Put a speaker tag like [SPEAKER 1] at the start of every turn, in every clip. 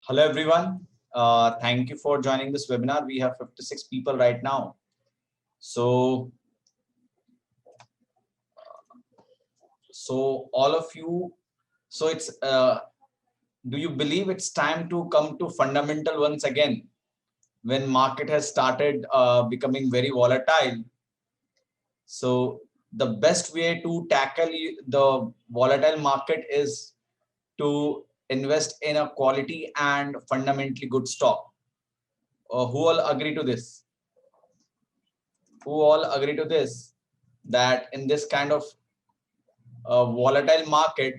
[SPEAKER 1] Hello everyone. Thank you for joining this webinar. We have 56 people right now. So all of you, so it's do you believe it's time to come to fundamental once again when market has started becoming very volatile? So the best way to tackle the volatile market is to invest in a quality and fundamentally good stock. Who all agree to this? Who all agree to this? That in this kind of volatile market,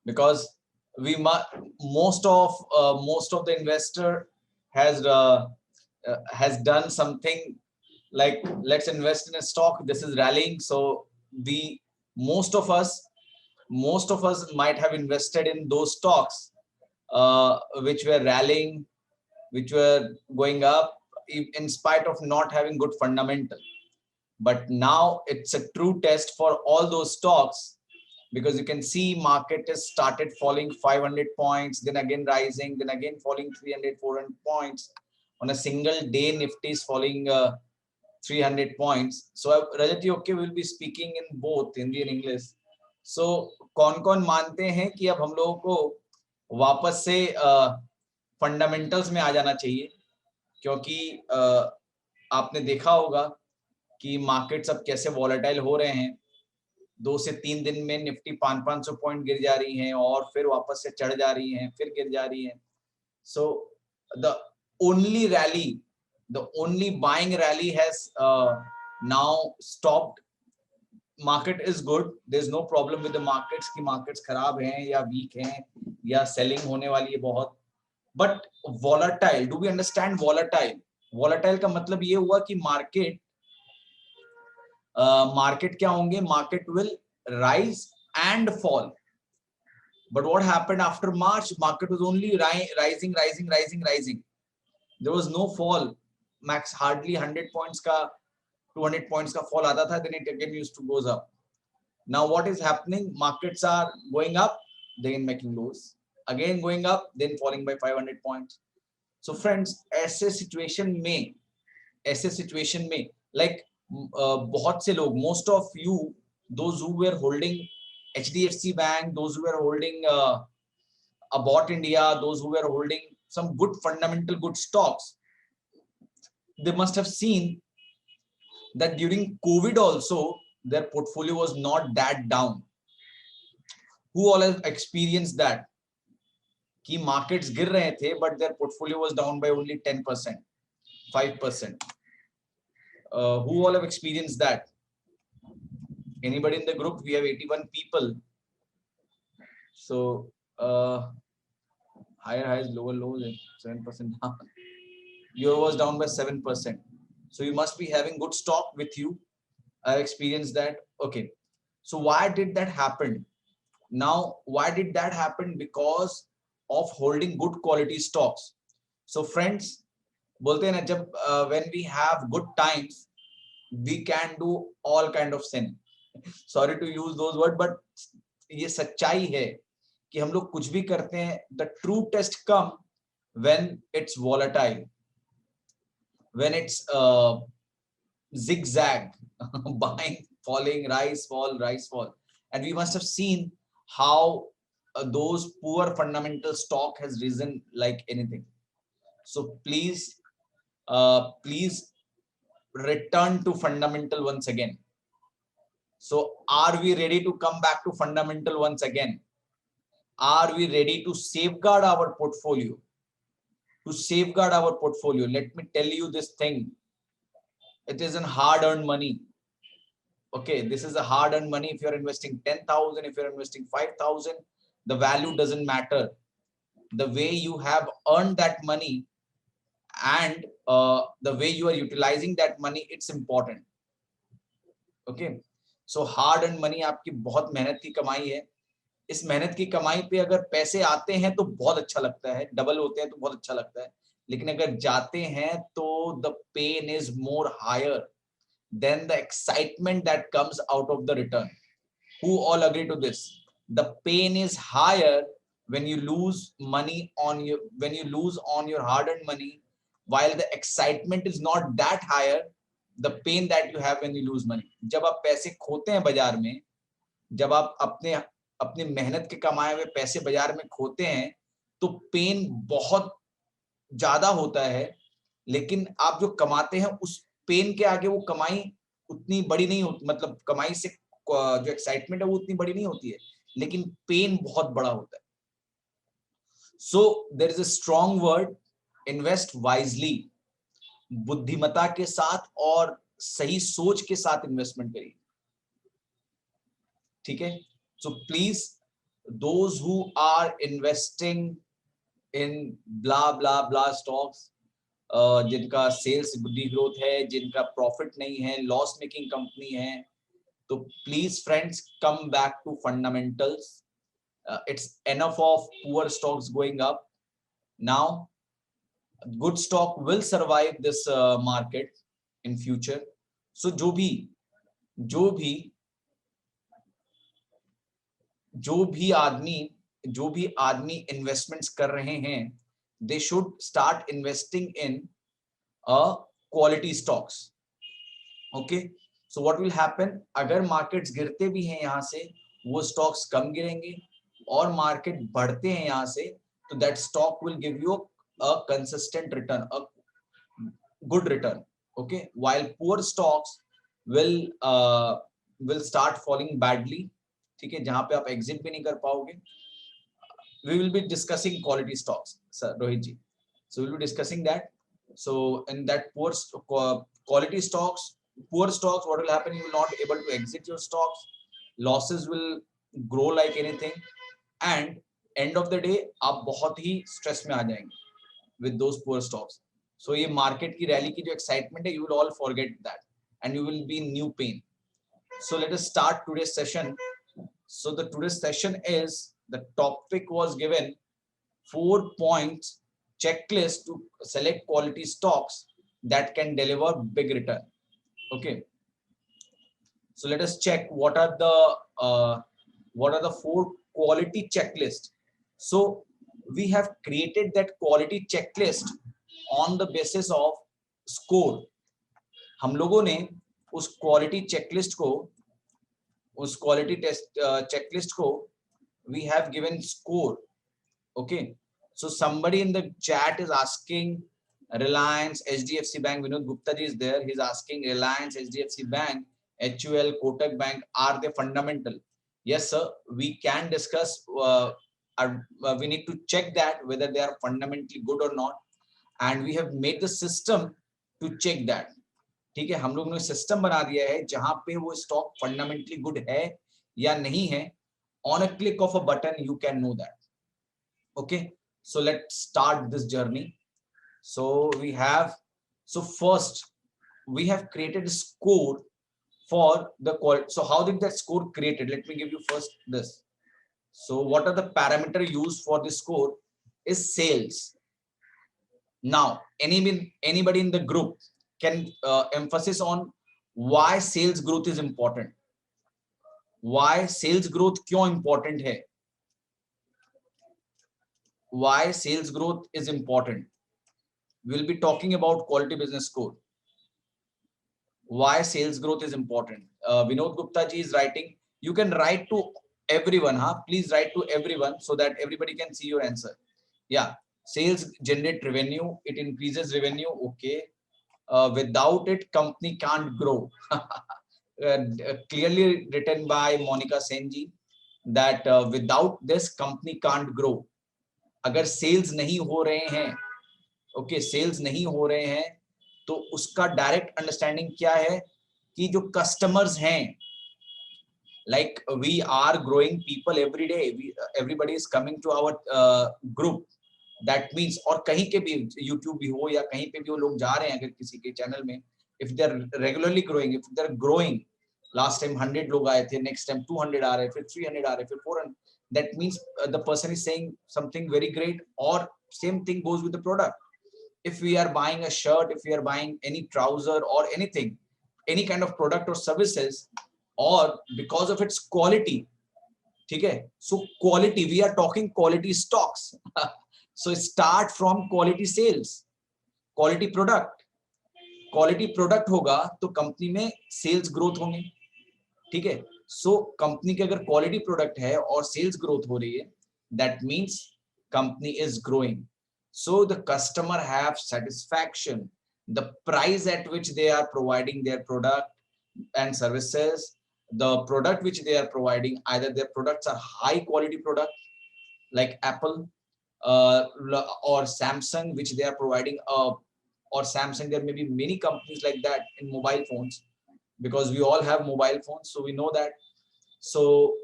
[SPEAKER 1] because we most of the investor has done something like, let's invest in a stock, this is rallying, so we most of us might have invested in those stocks which were rallying, which were going up in spite of not having good fundamental. But now it's a true test for all those stocks, because you can see market has started falling 500 points, then again rising, then again falling 300 400 points on a single day. Nifty is falling 300 points. So Rajat, okay, will be speaking in both Hindi and English. So कौन मानते हैं कि अब हम लोगों को वापस से फंडामेंटल्स में आ जाना चाहिए, क्योंकि आपने देखा होगा कि मार्केट्स अब कैसे वॉलेटाइल हो रहे हैं। 2 से 3 दिन में निफ्टी 500 पॉइंट गिर जा रही हैं और फिर वापस से चढ़ जा रही हैं, फिर गिर जा रही हैं। So the only rally, the only buying rally has now stopped. Market is good, there is no problem with the markets कि मार्केट्स खराब हैं या वीक हैं या सेलिंग होने वाली है बहुत। But volatile, do we understand volatile? Volatile का मतलब ये हुआ कि मार्केट market क्या होंगे? Market will rise and fall. But what happened after March? Market was only rising. There was no fall. Max hardly 100 points का 200 points का fall आता था, then it again used to goes up. Now what is happening? Markets are going up, then making lows, again going up, then falling by 500 points. So friends, ऐसे situation में like बहुत से लोग, most of you, those who were holding HDFC Bank, those who were holding Abbott India, those who were holding some good fundamental good stocks, they must have seen that during COVID also their portfolio was not that down. Who all have experienced that कि markets गिर रहे थे but their portfolio was down by only 10%, 5%? Who all have experienced that? Anybody in the group? We have 81 people. So higher highs, lower lows, 7% down. Your was down by 7%. So you must be having good stock with you. I've experienced that. Okay. So why did that happen? Now, why did that happen? Because of holding good quality stocks. So friends, बोलते हैं ना, जब when we have good times, we can do all kind of sin. Sorry to use those words, but ये सच्चाई है कि हम लोग कुछ भी करते हैं, the true test come when it's volatile, when it's zigzag, buying, falling, rise, fall. And we must have seen how those poor fundamental stock has risen like anything. So please return to fundamental once again. So are we ready to come back to fundamental once again? Are we ready to safeguard our portfolio? Let me tell you this thing. It is an hard-earned money. Okay, this is a hard-earned money. If you're investing 10,000, if you're investing 5,000, the value doesn't matter. The way you have earned that money and the way you are utilizing that money, it's important. Okay, so hard-earned money आपकी बहुत मेहनत की कमाई है। इस मेहनत की कमाई पे अगर पैसे आते हैं तो बहुत अच्छा लगता है, डबल होते हैं तो बहुत अच्छा लगता है, लेकिन अगर जाते हैं तो the pain is more higher than the excitement that comes out of the return. Who all agree to this? The pain is higher when you lose money on your, when you lose on your hard-earned money, while the excitement is not that higher, the pain that you have when you lose money. जब आप पैसे खोते हैं बाजार में, जब आप अपने अपनी मेहनत के कमाए हुए पैसे बाजार में खोते हैं, तो पेन बहुत ज्यादा होता है, लेकिन आप जो कमाते हैं उस पेन के आगे वो कमाई उतनी बड़ी नहीं होती, मतलब कमाई से जो एक्साइटमेंट है वो उतनी बड़ी नहीं होती है, लेकिन पेन बहुत बड़ा होता है. So there is a strong word, invest wisely. बुद्धिमता के साथ और सही सोच के साथ इन्वेस्टमेंट करिए. ठीक है. So please, those who are investing in blah blah blah stocks, जिनका सेल्स बुद्धि ग्रोथ है, जिनका प्रॉफिट नहीं है, लॉस मेकिंग कंपनी है, तो please friends come back to fundamentals. It's enough of poor stocks going up. Now good stock will survive this market in future. So जो भी आदमी इन्वेस्टमेंट्स कर रहे हैं, they should start investing in quality stocks. Okay, so what will happen, अगर markets गिरते भी हैं यहाँ से, वो स्टॉक्स कम गिरेंगे, और मार्केट बढ़ते हैं यहाँ से, तो that stock will give you a consistent return, a good return. Okay, while poor stocks will start falling badly. ठीक है, जहां पे आप एग्जिट भी नहीं कर पाओगे. We will be discussing quality stocks, sir Rohit ji. So we will be discussing that. So in that quality stocks, poor stocks, what will happen, you will not able to exit your stocks, losses will grow like anything, and end of the day आप बहुत ही stress में आ जाएंगे with those poor stocks. So ये market की rally की जो excitement है, you will all forget that and you will be in new pain. So let us start today's session. So the today's session is, the topic was given 4 points checklist to select quality stocks that can deliver big return. Okay, so let us check what are the 4 quality checklist. So we have created that quality checklist on the basis of score. हम लोगों ने उस quality checklist को, उस quality test checklist को we have given score. Okay, so somebody in the chat is asking Reliance, HDFC Bank, Vinod Gupta ji is there, he's asking Reliance, HDFC Bank, HUL, Kotak Bank, are they fundamental? Yes sir, we can discuss, we need to check that whether they are fundamentally good or not, and we have made the system to check that. ठीक है, हम लोग ने system बना दिया है जहां पे वो स्टॉक फंडामेंटली गुड है या नहीं है. On a click of a button you can know that. Okay, so let's start this journey. So first we have created a score for the quality. So how did that score created? Let me give you first this. So what are the parameter used for this score is sales. Now anybody in the group can emphasis on why sales growth is important. Why sales growth क्यों important है? Why sales growth is important? We'll be talking about quality business score. Why sales growth is important? Vinod Gupta ji is writing. You can write to everyone, huh? Please write to everyone so that everybody can see your answer. Yeah, sales generate revenue. It increases revenue. Okay. Without it, company can't grow. Clearly written by Monica Senji that without this company can't grow. अगर sales नहीं हो रहे हैं, okay, sales नहीं हो रहे हैं, तो उसका डायरेक्ट अंडरस्टैंडिंग क्या है कि जो कस्टमर्स हैं, like we are growing people every day, everybody is coming to our group, that means, और कहीं के भी यूट्यूब भी हो या कहीं पे भी वो लोग जा रहे हैं, अगर किसी के चैनल में, if they are regularly growing, if they are growing, last time 100 लोग आए थे, नेक्स्ट टाइम 200 आ रहे हैं, फिर 300 आ रहे हैं, फिर 400, that means the person is saying something very great. Or same thing goes with the product. If we are buying a shirt, if we are buying any trouser or anything, any kind of product or services, or because of its quality, ठीक है. So quality, we are talking quality stocks. So start from quality sales, quality product. Quality product होगा तो company में sales growth होंगे. ठीक है. So company के अगर क्वालिटी प्रोडक्ट है और सेल्स ग्रोथ हो रही है, that means company is growing. So the customer have satisfaction, the price at which they are providing their product and services, the product which they are providing, either their products are high quality product like Apple or Samsung, which they are providing, or Samsung. There may be many companies like that in mobile phones, because we all have mobile phones, so we know that. So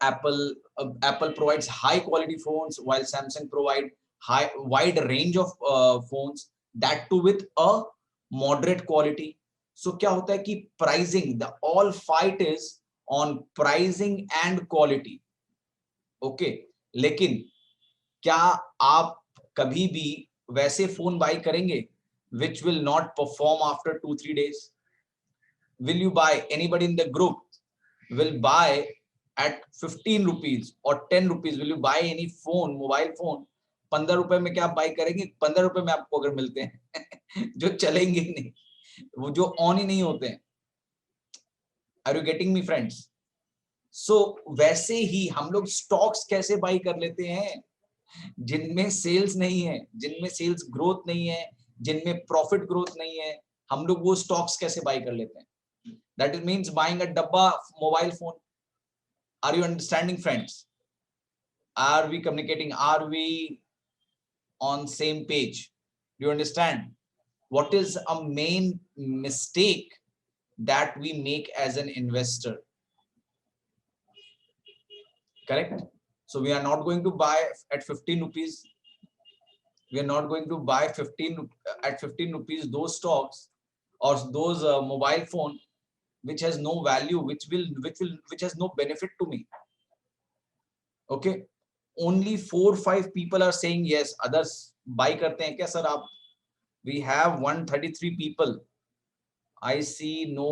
[SPEAKER 1] Apple provides high quality phones, while Samsung provide wide range of phones, that too with a moderate quality. So क्या होता है कि pricing, the all fight is on pricing and quality. Okay, लेकिन क्या आप कभी भी वैसे फोन बाय करेंगे which will not perform after 2-3 days? Will you buy? Anybody in the group will buy at 15 rupees or 10 rupees? Will you buy any phone, mobile phone? 15 रुपए में क्या आप बाय करेंगे? 15 रुपए में आपको अगर मिलते हैं जो चलेंगे नहीं, वो जो ऑन ही नहीं होते हैं. Are you getting me friends? So वैसे ही हम लोग स्टॉक्स कैसे बाय कर लेते हैं जिनमें सेल्स नहीं है, जिनमें सेल्स ग्रोथ नहीं है, जिनमें प्रॉफिट ग्रोथ नहीं है, हम लोग वो स्टॉक्स कैसे बाय कर लेते हैं? That is means buying a डब्बा mobile phone. Are you understanding friends? Are we communicating? Are we on same page? Do you understand? What is a main mistake that we make as an investor? Correct? So we are not going to buy at 15 rupees. We are not going to buy 15 rupees those stocks or those mobile phone which has no value, which has no benefit to me. Okay, only 4-5 people are saying yes, others buy करते हैं क्या sir आप? We have 133 people. I see no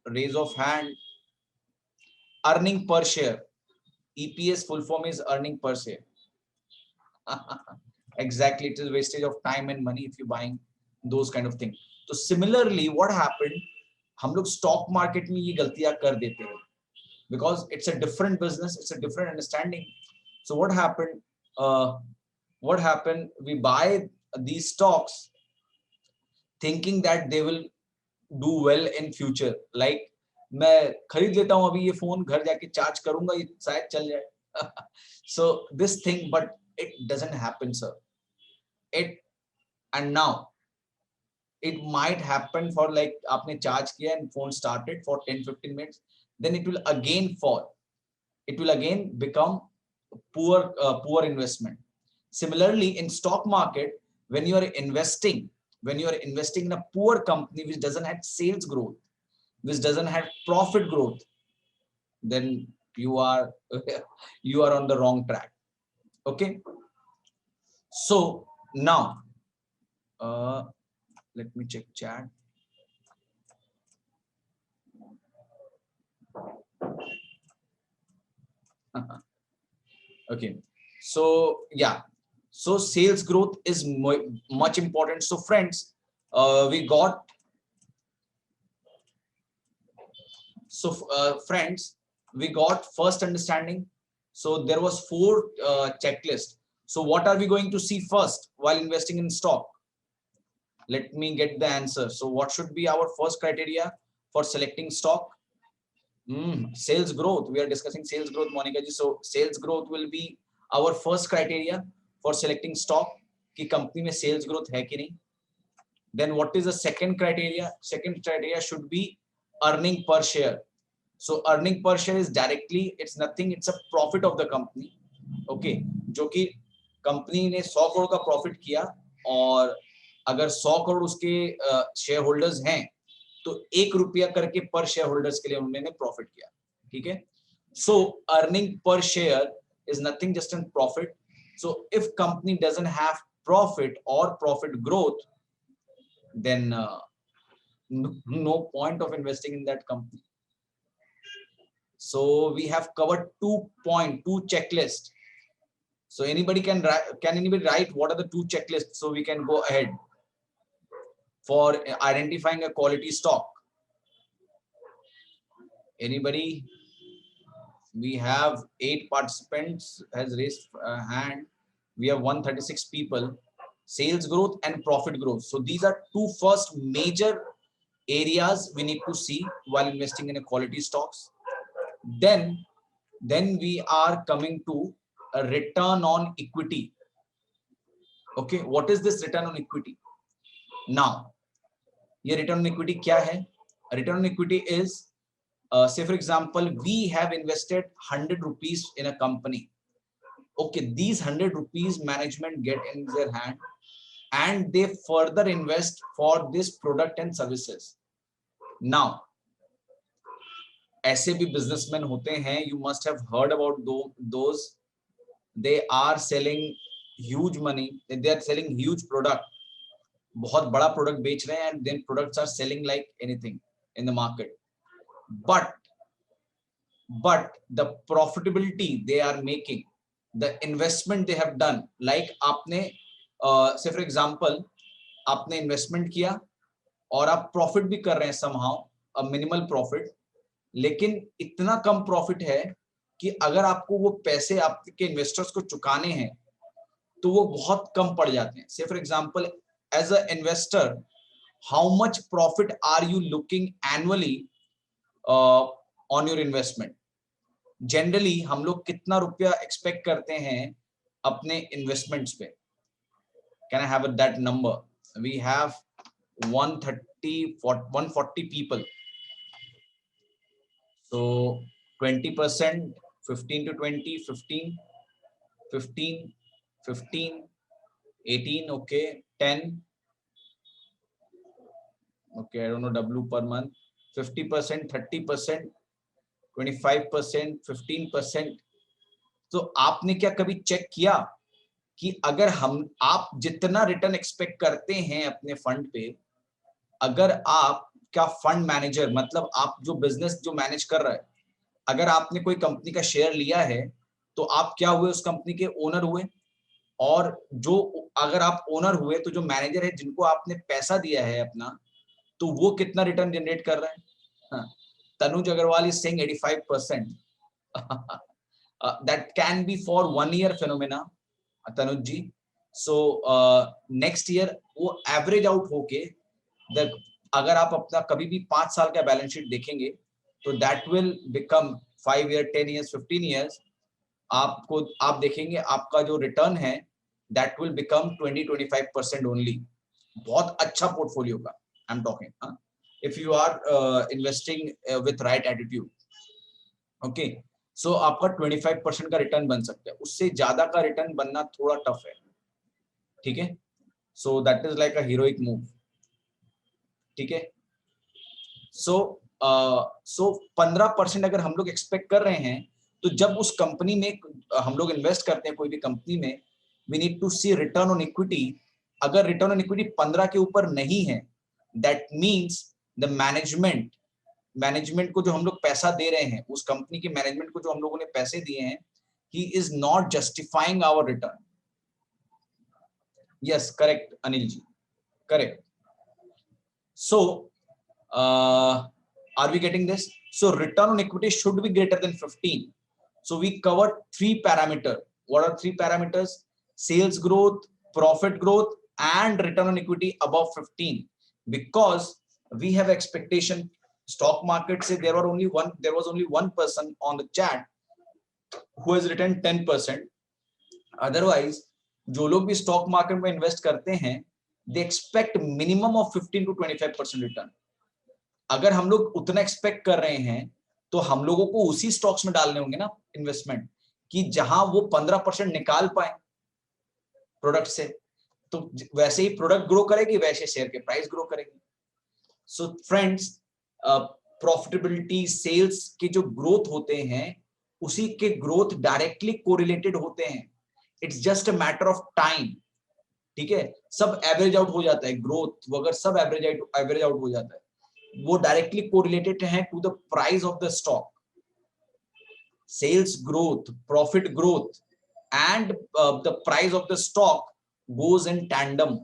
[SPEAKER 1] raise of hand. Earning per share, EPS full form is earning per share. Exactly, it is wastage of time and money if you buying those kind of thing. So similarly, what happened? हम लोग stock market में ये गलतियां कर देते हैं because it's a different business, it's a different understanding. So what happened? We buy these stocks thinking that they will do well in future. Like मैं खरीद लेता हूँ अभी ये फोन, घर जाके चार्ज करूंगा, ये शायद चल जाए. So this thing, but it doesn't happen, sir. And now it might happen for like आपने चार्ज किया and phone started for 10-15 minutes, then it will again fall. It will again become poor investment. Similarly, in stock market, when you are investing in a poor company which doesn't have sales growth, which doesn't have profit growth, then you are on the wrong track. Okay. So now, let me check chat. Okay. So yeah. So sales growth is much important. So friends, friends, we got first understanding. So there was 4 checklist. So what are we going to see first while investing in stock? Let me get the answer. So what should be our first criteria for selecting stock? Sales growth. We are discussing sales growth, Monica ji. So sales growth will be our first criteria for selecting stock. कि company में sales growth है कि नहीं? Then what is the second criteria? Second criteria should be earning per share. So earning per share is directly, it's nothing, it's a profit of the company. Okay, जो कि company ने 100 करोड़ का profit किया और अगर 100 करोड़ उसके शेयर होल्डर्स हैं तो 1 रुपया करके पर शेयर होल्डर्स के लिए उन्होंने प्रॉफिट किया. ठीक है. सो अर्निंग पर share is nothing, just a profit. So if company doesn't have profit or profit growth, then no point of investing in that company. So we have covered 2 checklist. So can anybody write what are the 2 checklists so we can go ahead for identifying a quality stock? Anybody? We have 8 participants has raised hand. We have 136 people. Sales growth and profit growth. So these are 2 first major areas we need to see while investing in a quality stocks. Then we are coming to a return on equity. Okay, what is this return on equity? Now, ये return on equity क्या है? Return on equity is, say for example, we have invested 100 rupees in a company. Okay, these 100 rupees management get in their hand and they further invest for this product and services. Now, ऐसे भी businessman होते हैं, you must have heard about those. They are selling huge money, they are selling huge product, बहुत बड़ा product बेच रहे हैं, and then products are selling like anything in the market. But the profitability they are making, the investment they have done, like आपने say for example आपने investment किया और आप profit भी कर रहे हैं somehow, a minimal profit, लेकिन इतना कम प्रॉफिट है कि अगर आपको वो पैसे आपके इन्वेस्टर्स को चुकाने हैं तो वो बहुत कम पड़ जाते हैं. Say for example, as a investor, how much profit are you looking annually on your investment? Generally हम लोग कितना रुपया एक्सपेक्ट करते हैं अपने इन्वेस्टमेंट्स पे? Can I have that number? We have 140 people. So 20%, 15 to 20, 15, 15, 15, 18, okay, 10, okay, I don't know, W per month, 50%, 30%, 25%, 15%. तो आपने क्या कभी चेक किया कि अगर आप जितना रिटर्न एक्सपेक्ट करते हैं अपने फंड पे, अगर आपका फंड मैनेजर, मतलब आप जो बिजनेस जो मैनेज कर रहा है, अगर आपने कोई कंपनी का शेयर लिया है तो आप क्या हुए? उस कंपनी के ओनर हुए. और जो अगर आप ओनर हुए तो जो मैनेजर है, जिनको आपने पैसा दिया है अपना, तो वो कितना रिटर्न जनरेट कर रहा है? Tanuj Agarwal is saying 85%. That can be for 1 year phenomena, Tanuj ji. So next year वो एवरेज आउट होके, अगर आप अपना कभी भी 5 साल का बैलेंस शीट देखेंगे तो that will become 5 year, 10 years, 15 years. आप देखेंगे आपका जो रिटर्न है दैट विल बिकम 20-25% ओनली. बहुत अच्छा पोर्टफोलियो का I am talking, if you are investing with right attitude. Okay, so आपका 25% का रिटर्न बन सकता है. उससे ज्यादा का रिटर्न बनना थोड़ा टफ है. ठीक है, so that is like a heroic move. ठीक है, सो 15% अगर हम लोग एक्सपेक्ट कर रहे हैं, तो जब उस कंपनी में हम लोग इन्वेस्ट करते हैं, कोई भी कंपनी में, we need to see return on equity. अगर रिटर्न ऑन इक्विटी 15 के ऊपर नहीं है, दैट मींस द मैनेजमेंट को जो हम लोग पैसा दे रहे हैं, उस कंपनी के मैनेजमेंट को जो हम लोगों ने पैसे दिए हैं, he is not justifying our return. Yes, correct Anil ji, correct. So are we getting this? So return on equity should be greater than 15. So we covered 3 parameters. What are 3 parameters? Sales growth, profit growth, and return on equity above 15. Because we have expectation, stock market say there was only one person on the chat who has written 10%. Otherwise, जो लोग भी stock market में invest करते हैं, they expect minimum of 15 to 25% return. अगर हम लोग उतना एक्सपेक्ट कर रहे हैं तो हम लोगों को उसी स्टॉक्स में डालने होंगे ना इन्वेस्टमेंट, कि जहां वो 15% निकाल पाए प्रोडक्ट से. तो वैसे ही प्रोडक्ट ग्रो करेगी, वैसे शेयर के प्राइस ग्रो करेगी. सो फ्रेंड्स, प्रॉफिटेबिलिटी, सेल्स के जो ग्रोथ होते हैं, उसी के ग्रोथ डायरेक्टली कोरिलेटेड होते हैं. It's just a matter of time. ठीक है, सब एवरेज आउट हो जाता है. ग्रोथ वगैरह सब एवरेज आउट हो जाता है. वो डायरेक्टली कोरिलेटेड है to the price of the stock. sales growth, profit growth, and the price of the stock goes in tandem.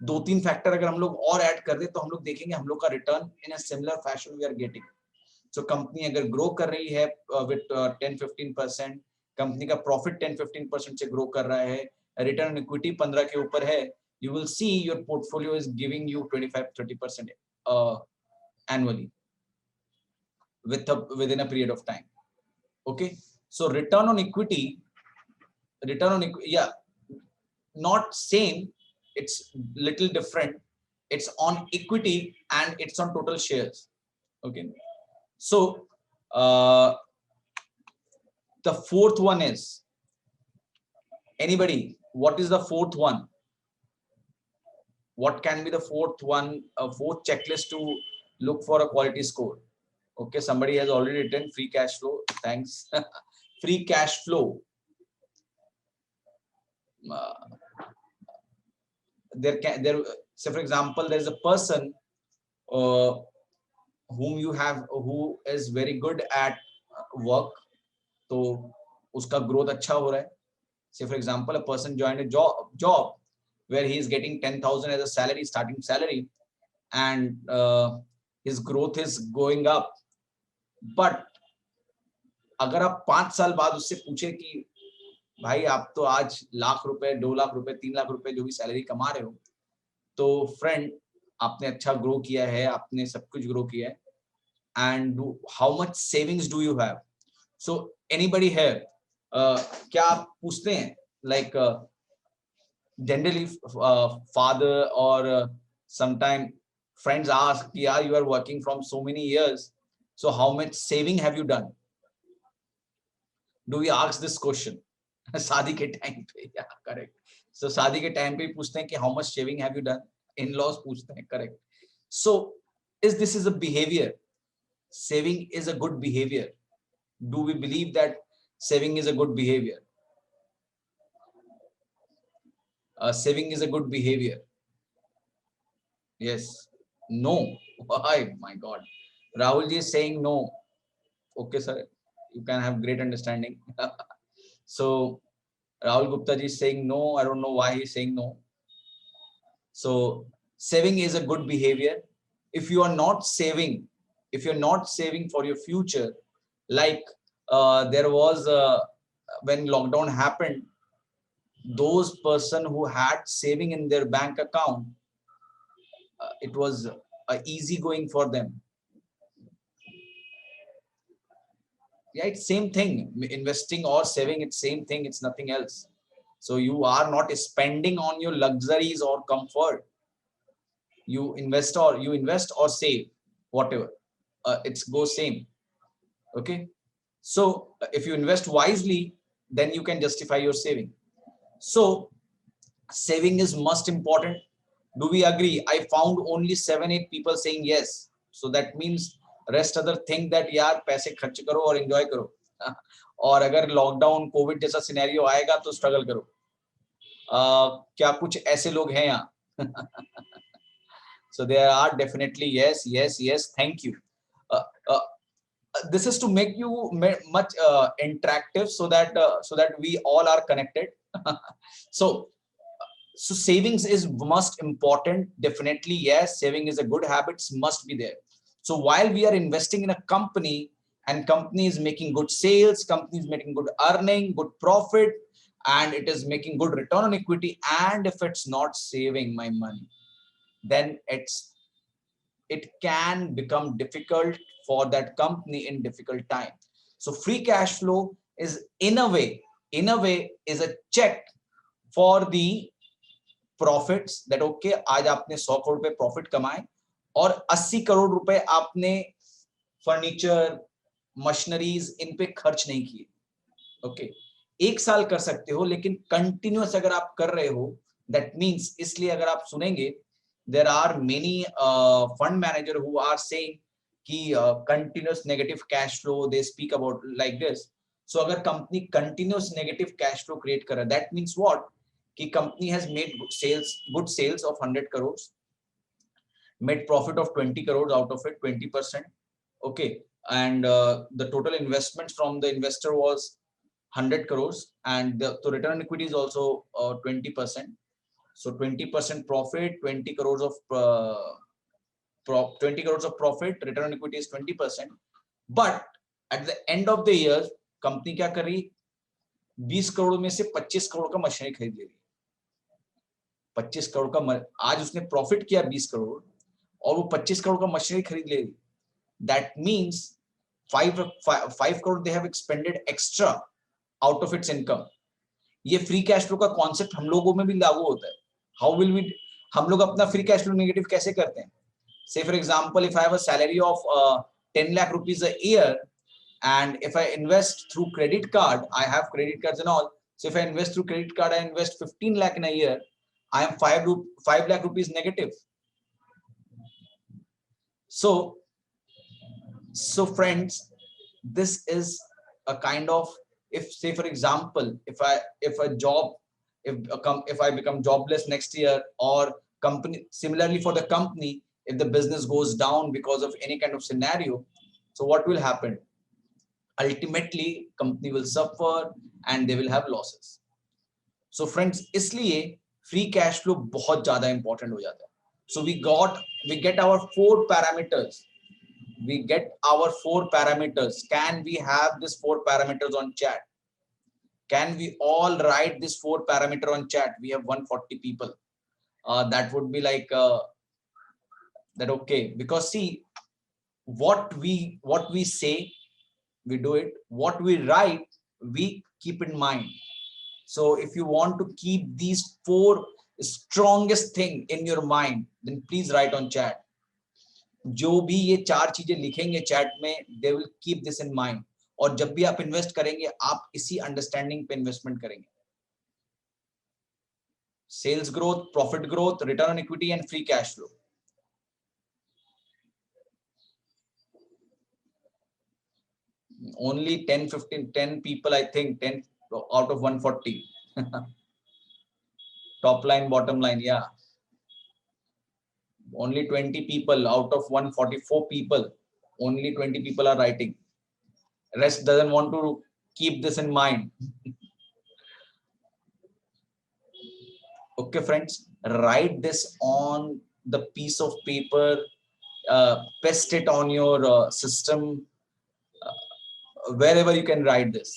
[SPEAKER 1] दो तीन फैक्टर अगर हम लोग और ऐड कर दे तो हम लोग देखेंगे हम लोग का return in a similar fashion we are getting. So company अगर ग्रो कर रही है विद 10-15%, कंपनी का प्रॉफिट 10-15% से ग्रो कर रहा है, रिटर्न इक्विटी 15 के ऊपर है, you will see your portfolio is giving you 25-30% annually within a period of time. Okay, so return on equity, yeah, not same, it's little different. It's on equity and it's on total shares. Okay, so the fourth one is, anybody, what is the fourth one? What can be the fourth one, a fourth checklist to look for a quality score? Okay, somebody has already written free cash flow. Thanks. Free cash flow. So for example, there's a person who is very good at work, तो उसका growth अच्छा हो रहा है. Say for example, a person joined a job where he is getting 10,000 as a salary, starting salary, and his growth is going up. But अगर आप 5 साल बाद उससे पूछे कि भाई आप तो आज लाख रुपए, 2 लाख रुपए, 3 लाख रुपए जो भी सैलरी कमा रहे हो, तो फ्रेंड आपने अच्छा ग्रो किया है, आपने सब कुछ ग्रो किया है, and how much savings do you have? So anybody here, क्या आप पूछते हैं, like generally father or sometime friends ask, yeah, you are working from so many years, so how much saving have you done? Do we ask this question? शादी के time पे, yeah, correct. So शादी के time पे पूछते हैं कि how much saving have you done? In-laws पूछते हैं, correct. So this is a behavior. Saving is a good behavior. Do we believe that saving is a good behavior? Saving is a good behavior. Yes. No. Why? My God. Rahul ji is saying no. Okay, sir. You can have great understanding. So Rahul Gupta ji is saying no. I don't know why he is saying no. So saving is a good behavior. If you are not saving, for your future, like there was when lockdown happened, those person who had saving in their bank account, it was easy going for them. Yeah, it's same thing. Investing or saving, it's same thing. It's nothing else. So you are not spending on your luxuries or comfort. You invest or save, whatever. It's goes same. Okay. So if you invest wisely, then you can justify your saving. So saving is most important. Do we agree? I found only 7-8 people saying yes. So that means rest other think that यार पैसे खर्च करो और enjoy करो. और अगर lockdown Covid जैसा scenario आएगा तो स्ट्रगल करो. क्या कुछ ऐसे लोग हैं यहाँ? So there are definitely yes. Thank you. This is to make you much interactive so that we all are connected. So savings is most important. Definitely yes, saving is a good habit, must be there. So while we are investing in a company and company is making good sales, company is making good earning, good profit, and it is making good return on equity, and if it's not saving my money, then it can become difficult for that company in difficult time. So free cash flow is in a way is a check for the profits, that okay, आज आपने 100 करोड़ रुपए profit कमाए और 80 करोड़ रुपए आपने furniture, machineries इन पे खर्च नहीं किए. ओके, एक साल कर सकते हो, लेकिन कंटिन्यूअस अगर आप कर रहे हो, दैट मींस, इसलिए अगर आप सुनेंगे, there are many fund manager who are saying कि continuous negative cash flow, they speak about like this. So अगर company continuous negative cash flow create कर रहा है, that means what? कि company has made good sales of 100 crores, made profit of 20 crores out of it, 20%. Okay, and the total investment from the investor was 100 crores, and the return on equity is also 20%. So 20% profit, 20 crores of 20 crores of profit, return on equity is 20%. But at the end of the year company क्या कर रही, 20 करोड़ में से 25 करोड़ का machinery खरीद ले रही, 25 करोड़ का आज उसने प्रॉफिट किया 20 करोड़ और वो 25 करोड़ का मशीनरी खरीद ले रही. That means 5 crore they have expended extra out of its income. ये फ्री कैश फ्लो का कॉन्सेप्ट हम लोगों में भी लागू होता है. हाउ विल वी, हम लोग अपना फ्री कैश फ्लो नेगेटिव कैसे करते हैं? Say for example, if I have a salary of 10 lakh rupees a year, and if I invest through credit card, I have credit cards and all. So if I invest through credit card, I invest 15 lakh in a year, I am 5 lakh rupees negative. So friends, this is a kind of, if say for example, if I become jobless next year, or company, similarly for the company, if the business goes down because of any kind of scenario, so what will happen? Ultimately company will suffer and they will have losses. So friends, इसलिए free cash flow बहुत ज़्यादा important हो जाता है. So we get our 4 parameters. We get our 4 parameters. Can we have this 4 parameters on chat? Can we all write this 4 parameter on chat? We have 140 people. That would be like that. Okay, because see, what we say, we do it. What we write, we keep in mind. So if you want to keep these 4 strongest thing in your mind, then please write on chat. जो भी ये 4 चीजें लिखेंगे chat में, they will keep this in mind. और जब भी आप इन्वेस्ट करेंगे, आप इसी अंडरस्टैंडिंग पे इन्वेस्टमेंट करेंगे. Sales growth, profit growth, return on equity and free cash flow. Only 10 people, I think 10 out of 140. Top line, bottom line, yeah. Only 20 people out of 144 people, only 20 people are writing. Rest doesn't want to keep this in mind. Okay friends, write this on the piece of paper, paste it on your system, wherever you can write this.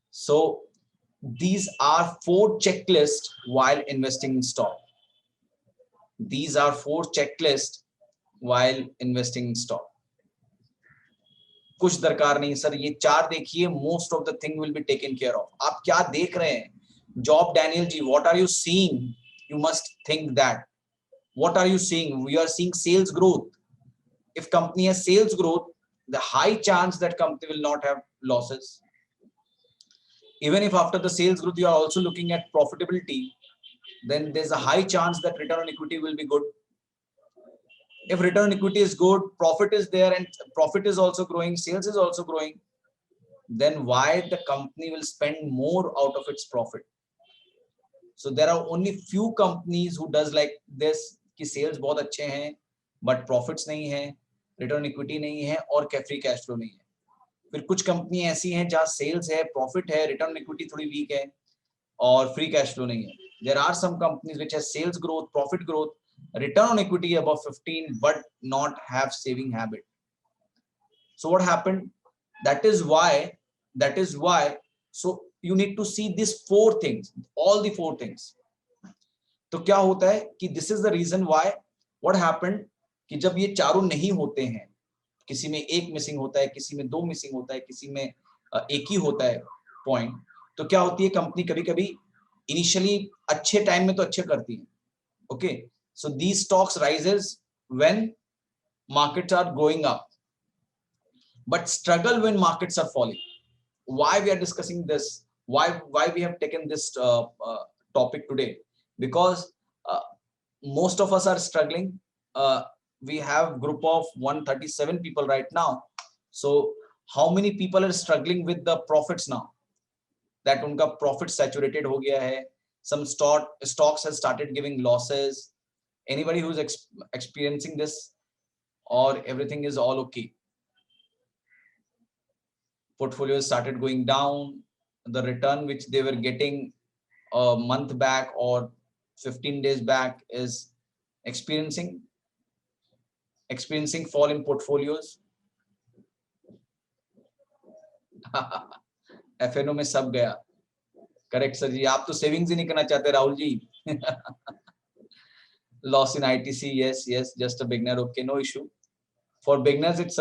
[SPEAKER 1] So these are 4 checklists while investing in stock. These are 4 checklists while investing in stock. कुछ दरकार नहीं sir, ये 4 देखिए, most of the thing will be taken care of. आप क्या देख रहे हैं? Job Daniel ji, what are you seeing? You must think that. What are you seeing? We are seeing sales growth. If company has sales growth, the high chance that company will not have losses. Even if after the sales growth you are also looking at profitability, then there's a high chance that return on equity will be good. If return on equity is good, profit is there, and profit is also growing, sales is also growing, then why the company will spend more out of its profit? So there are only few companies who does like this, कि sales बहुत अच्छे हैं, but profits नहीं है, return on equity नहीं है, और free cash flow नहीं है. फिर कुछ कंपनी ऐसी हैं जहाँ sales है, profit है, return on equity थोड़ी weak है, और free cash flow नहीं है. There are some companies which has sales growth, profit growth, return on equity above 15, but not have saving habit. So what happened? That is why. So you need to see these 4 things, all the 4 things. तो क्या होता है कि this is the reason why. What happened कि जब ये चारों नहीं होते हैं, किसी में एक मिसिंग होता है, किसी में 2 मिसिंग होता है, किसी में एक ही होता है पॉइंट, तो क्या होती है, कंपनी कभी-कभी इनिशियली अच्छे टाइम में तो अच्छे करती है. Okay, so these stocks rises when markets are going up, but struggle when markets are falling. Why we are discussing this? Why we have taken this topic today? Because most of us are struggling. We have group of 137 people right now. So how many people are struggling with the profits now? That unka profit saturated ho gaya hai. Some stocks have started giving losses. Anybody who's experiencing this? or everything is all okay? Portfolios started going down, the return which they were getting a month back or 15 days back is experiencing fall in portfolios. FNO में सब गया. Correct sir जी, आप तो savings ही नहीं करना चाहते Rahul ji. Loss in ITC, yes, just a beginner, okay, no issue. For beginners, it's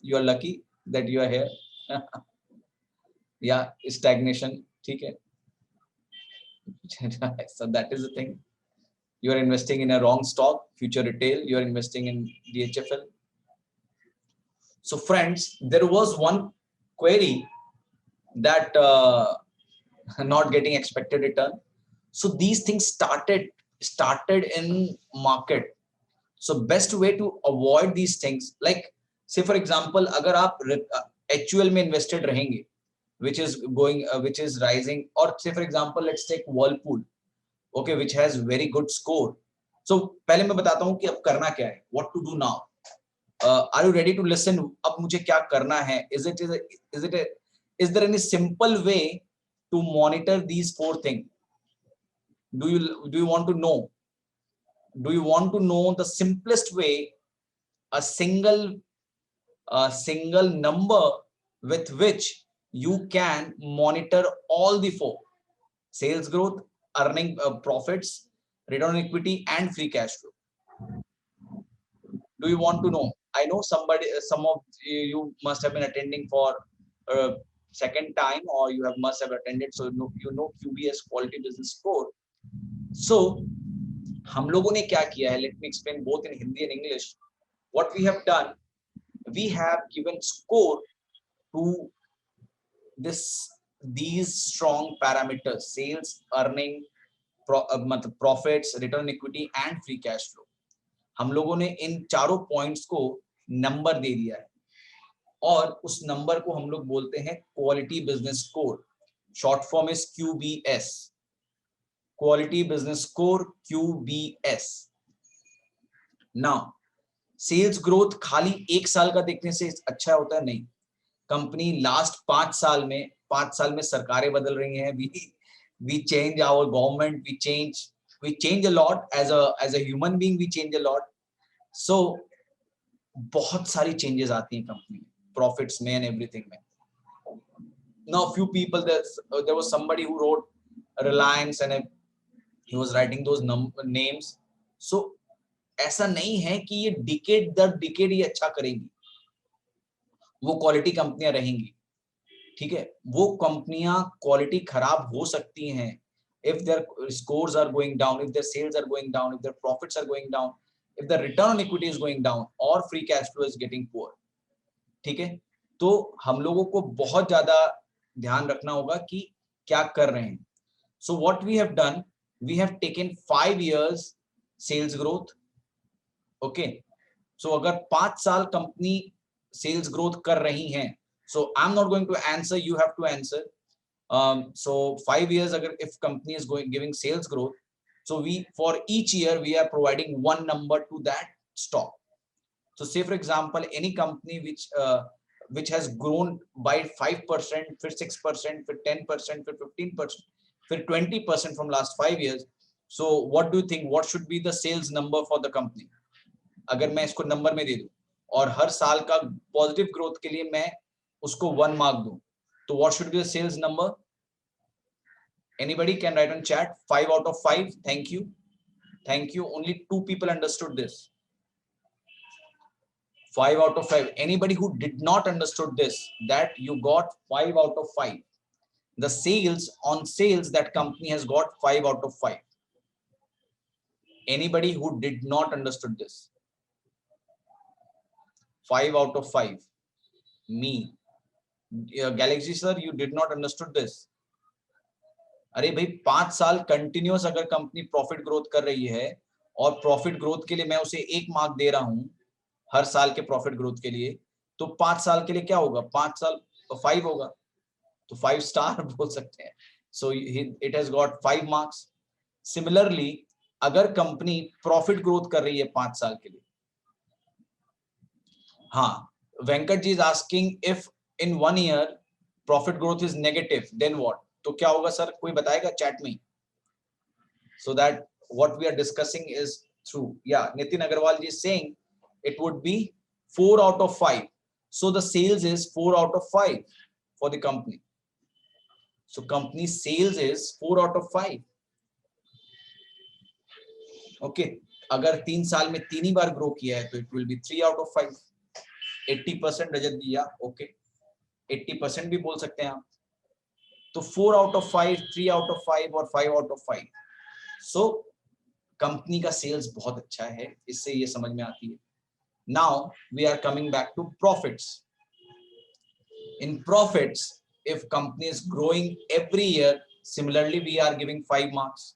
[SPEAKER 1] you are lucky that you are here. Yeah, stagnation, ठीक है. So that is the thing. You are investing in a wrong stock, Future Retail. You are investing in DHFL. So friends, there was one query that not getting expected return. So these things started in market. So best way to avoid these things, like say for example, अगर आप HUL में invested रहेंगे, which is rising, or say for example, let's take Whirlpool, okay, which has very good score. So पहले मैं बताता हूँ कि अब करना क्या है, what to do now. Are you ready to listen? अब मुझे क्या करना है? Is there any simple way to monitor these 4 things? Do you want to know? Do you want to know the simplest way, a single number with which you can monitor all the 4: sales growth, earning, profits, return on equity, and free cash flow? Do you want to know? I know some of you must have been attending for second time, or you must have attended, so you know QBS, Quality Business Score. So हम लोगों ने क्या किया है, let me explain both in Hindi and English. What we have done, we have given score to these strong parameters: sales, earning, profits, return on equity, and free cash flow. हम लोगों ने इन चारों पॉइंट्स को number दे दिया है, और उस number को हम लोग बोलते हैं quality business score. Short form is QBS, quality business score, QBS. Now sales growth खाली 1 साल का देखने से अच्छा होता है? नहीं. कंपनी लास्ट 5 साल में सरकारें बदल रही हैं, we change our government, we change a lot as a human being, we change a lot. So बहुत सारी चेंजेस आती हैं कंपनी में, प्रॉफिट्स में, एंड एवरीथिंग में. Now few people, there was somebody who wrote Reliance and he was writing those names. So ऐसा नहीं है कि ये डिकेड दर डिकेड ये अच्छा करेंगी, वो क्वालिटी कंपनियां रहेंगी. ठीक है, वो कंपनियां क्वालिटी खराब हो सकती हैं if their scores are going down, if their sales are going down, if their profits are going down, if the return on equity is going down, or free cash flow is getting poor. ठीक है, तो हम लोगों को बहुत ज्यादा ध्यान रखना होगा कि क्या कर रहे हैं. So what we have done, we have taken 5 years sales growth. Okay, so अगर 5 साल कंपनी सेल्स ग्रोथ कर रही हैं, so I'm not going to answer, you have to answer. So 5 years agar if company is giving sales growth, so we, for each year we are providing one number to that stock. So say for example, any company which has grown by 5%, फिर 6%, फिर 10%, फिर 15%, फिर 20% from last 5 years, so what do you think, what should be the sales number for the company? अगर मैं इसको number में दे दूं और हर साल का पॉजिटिव ग्रोथ के लिए मैं उसको 1 मार्क दूं, तो what should be the sales number? Anybody can write on chat. 5 out of 5. Thank you. Thank you. Only 2 people understood this. 5 out of 5. Anybody who did not understood this, that you got 5 out of 5. The sales, on sales, that company has got 5 out of 5. Anybody who did not understood this? 5 out of 5. Me. Galaxy sir, you did not understood this. अरे भाई 5 साल continuous अगर company profit growth कर रही है और profit growth के लिए मैं उसे 1 मार्क दे रहा हूं हर साल के प्रॉफिट ग्रोथ के लिए, तो 5 साल के लिए क्या होगा? 5 साल 5 होगा, तो 5 स्टार बोल सकते हैं. So it has got 5 marks. Similarly अगर कंपनी प्रॉफिट ग्रोथ कर रही है 5 साल के लिए, हाँ, Venkat ji is asking if in 1 year profit growth is negative, then what? तो क्या होगा सर, कोई बताएगा चैट में, so that what we are discussing is true. Yeah, Nitin Agarwal ji is saying it would be 4 out of 5. So the sales is 4 out of 5 for the company. So company sales is 4 out of 5. Okay, अगर 3 साल में 3 ही बार grow किया है तो it will be 3 out of 5. 80% रजत दिया, okay, 80% भी बोल सकते हैं आप. तो 4 out of 5, 3 out of 5 और 5 out of 5. So कंपनी का सेल्स बहुत अच्छा है, इससे ये समझ में आती है. Now we are coming back to profits. In profits, if company is growing every year, similarly we are giving 5 marks.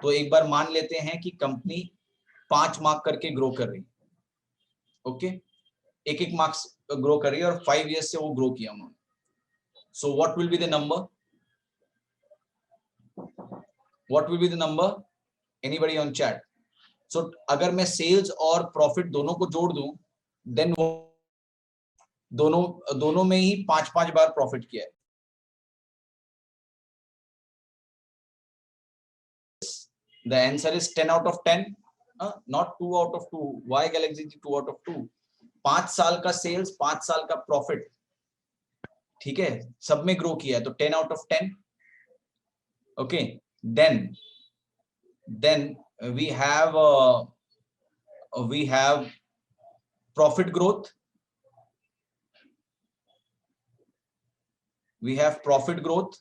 [SPEAKER 1] तो एक बार मान लेते हैं कि कंपनी 5 मार्क करके ग्रो कर रही है. ओके, एक मार्क्स ग्रो कर रही है और 5 इयर्स से वो ग्रो किया उन्होंने. So what will be the number? What will be the number? Anybody on chat? So अगर मैं सेल्स और प्रॉफिट दोनों को जोड़ दूं, देन दोनों में ही 5-5 बार प्रॉफिट किया है. The answer is 10 out of 10, not 2 out of 2. Why Galaxy G 2 out of 2? 5 साल का सेल्स, 5 साल का प्रॉफिट, ठीक है, सब में ग्रो किया है तो 10 out of 10. Okay, then we have profit growth. We have profit growth.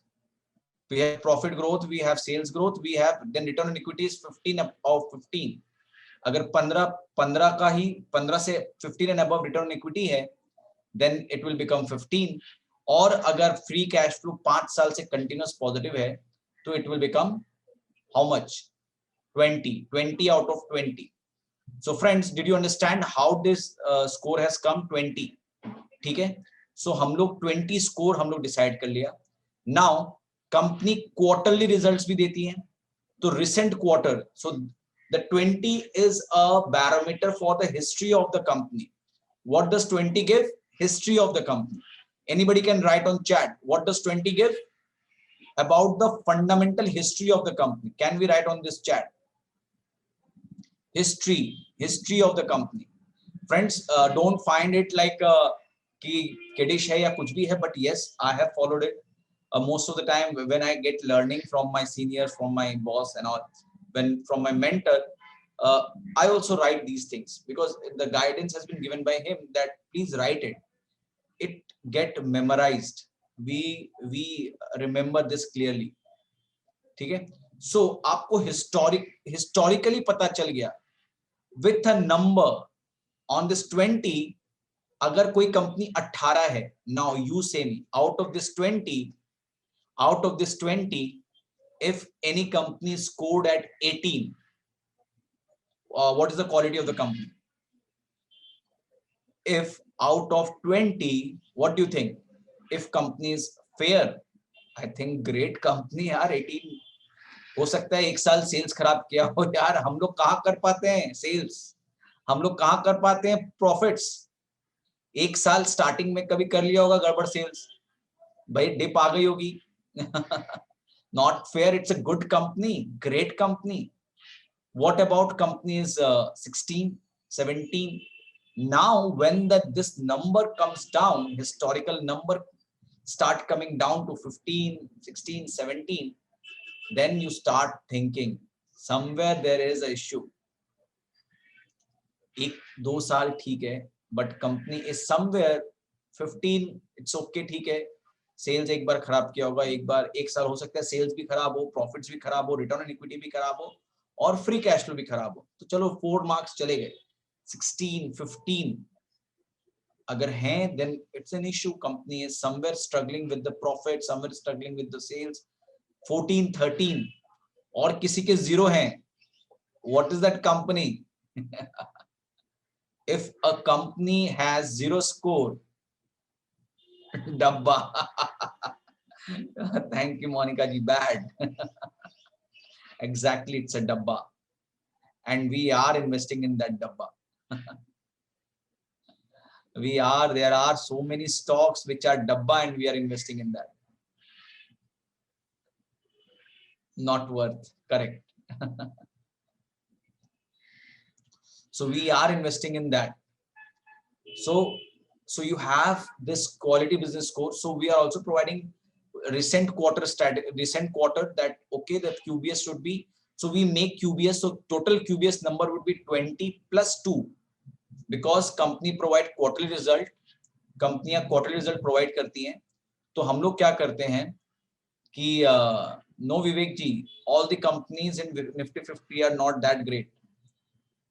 [SPEAKER 1] We have profit growth. We have sales growth. We have then return on equity is 15 of 15. अगर 15 का ही 15 से 15 and above return on equity है, then it will become 15. और अगर free cash flow 5 साल से continuous positive है, तो it will become how much? 20 out of 20. So friends, did you understand how this score has come? 20. ठीक है, so हम लोग 20 score हम लोग decide कर लिया. Now company quarterly results भी देती है, तो recent quarter, so the 20 is a barometer for the history of the company. What does 20 give? History of the company. Anybody can write on chat, what does 20 give? About the fundamental history of the company. Can we write on this chat? History of the company. Friends, don't find it like कि kiddish है या कुछ भी है, but yes, I have followed it. Most of the time when I get learning from my seniors, from my boss and all, from my mentor, I also write these things because the guidance has been given by him that please write it. It get memorized. We remember this clearly. ठीक है? So आपको historically पता चल गया with a number on this 20. अगर कोई company 18 है, now you say me, out of this 20, if any company scored at 18, what is the quality of the company? If out of 20, what do you think? If company is fair, I think great company यार. 18 हो सकता है एक साल sales खराब किया हो यार. हम लोग कहाँ कर पाते हैं सेल्स, हम लोग कहाँ कर पाते हैं प्रॉफिट्स. एक साल स्टार्टिंग में कभी कर लिया होगा गड़बड़ सेल्स, भाई डिप आ गई होगी. Not fair. It's a good company, great company. What about companies 16, 17? Now when this number comes down, historical number start coming down to 15, 16, 17, then you start thinking somewhere there is an issue. 1-2 साल ठीक है, but company is somewhere 15, it's okay, ठीक है. Sales एक बार खराब किया होगा, एक साल हो सकता है सेल्स भी खराब हो, प्रॉफिट्स भी खराब हो, रिटर्न ऑन इक्विटी भी खराब हो और फ्री कैश फ्लो भी खराब हो. तो चलो 4 मार्क्स चले गए. 16, 15 अगर हैं, then it's an issue. Company is somewhere struggling with the profit, somewhere struggling with the sales. 14, 13 और किसी के 0 हैं, what is that company? If a company has 0 score, dabba. Thank you, Monica ji. Bad. Exactly, it's a dabba, and we are investing in that dabba. there are so many stocks which are dabba and we are investing in that. Not worth, correct. So we are investing in that. So you have this quality business score. So we are also providing recent quarter that okay, the QBS should be, so we make QBS, so total QBS number would be 20 plus 2, because company provide quarterly result, कंपनियां quarterly result provide करती हैं. तो हम लोग क्या करते हैं कि no Vivek ji, all the companies in Nifty 50 are not that great.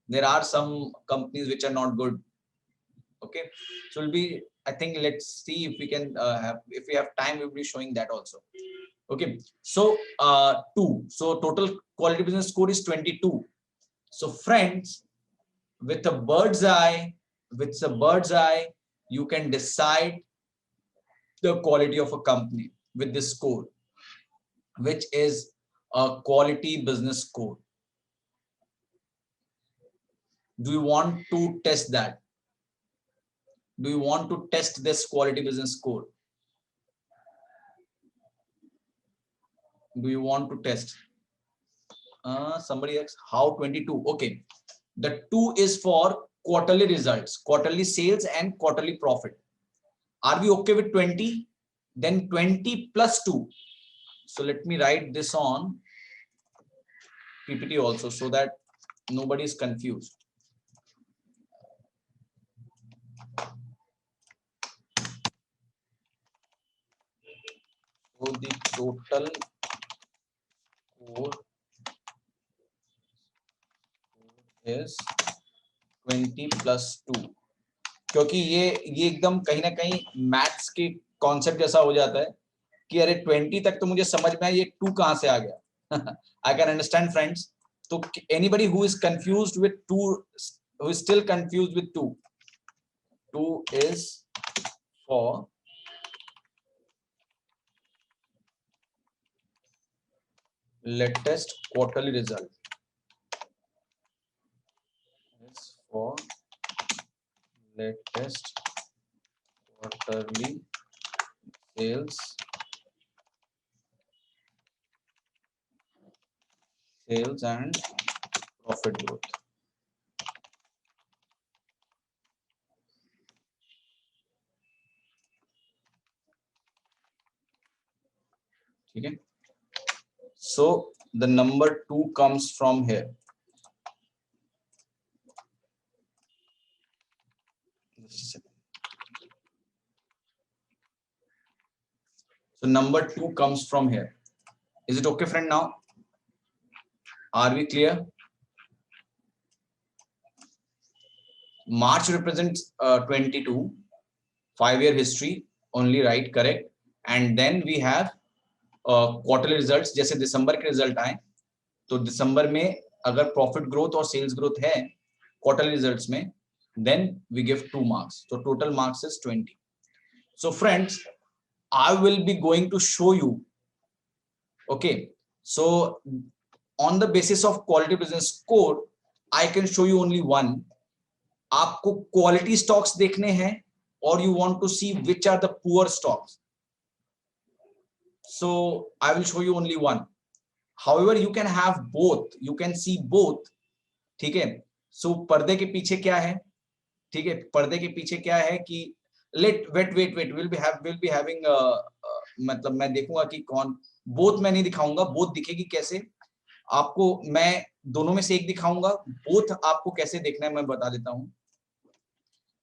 [SPEAKER 1] There are some companies which are not good. Okay, so we'll be, I think, let's see if we can if we have time, we'll be showing that also. Okay, so 2, so total quality business score is 22. So friends, with a bird's eye, you can decide the quality of a company with this score, which is a quality business score. Do you want to test that? Do you want to test this quality business score? Do you want to test? Somebody asks how 22. Okay, the 2 is for quarterly results, quarterly sales and quarterly profit. Are we okay with 20? Then 20 plus 2. So let me write this on PPT also, so that nobody is confused. So the total score is 20 plus 2. क्योंकि ये एकदम कहीं ना कहीं maths के concept जैसा हो जाता है कि अरे 20 तक तो मुझे समझ में आया, ये 2 कहां से आ गया. I can understand friends. तो anybody who is confused with 2, who is still confused with 2 is for latest quarterly result. Is for latest quarterly sales and profit growth. ठीक है. So the number 2 comes from here. So number 2 comes from here. Is it okay, friend? Now, are we clear? March represents 22, 5-year history only, right? Correct. And then we have quarterly results. जैसे दिसंबर के result आए, तो दिसंबर में अगर profit growth और sales growth है quarterly results में, then we give 2 marks. So total marks is 20. So friends, I will be going to show you. Okay, so on the basis of quality business score, I can show you only one. आपको quality stocks देखने हैं और you want to see which are the poor stocks. So I will show you only one. However, you can have both. You can see both. ठीक है. So पर्दे के पीछे क्या है? ठीक है, पर्दे के पीछे क्या है कि wait, we'll be having मतलब मैं देखूंगा कि कौन, बोथ मैं नहीं दिखाऊंगा. बोथ दिखेगी कैसे आपको, मैं दोनों में से एक दिखाऊंगा. बोथ आपको कैसे देखना है मैं बता देता हूं.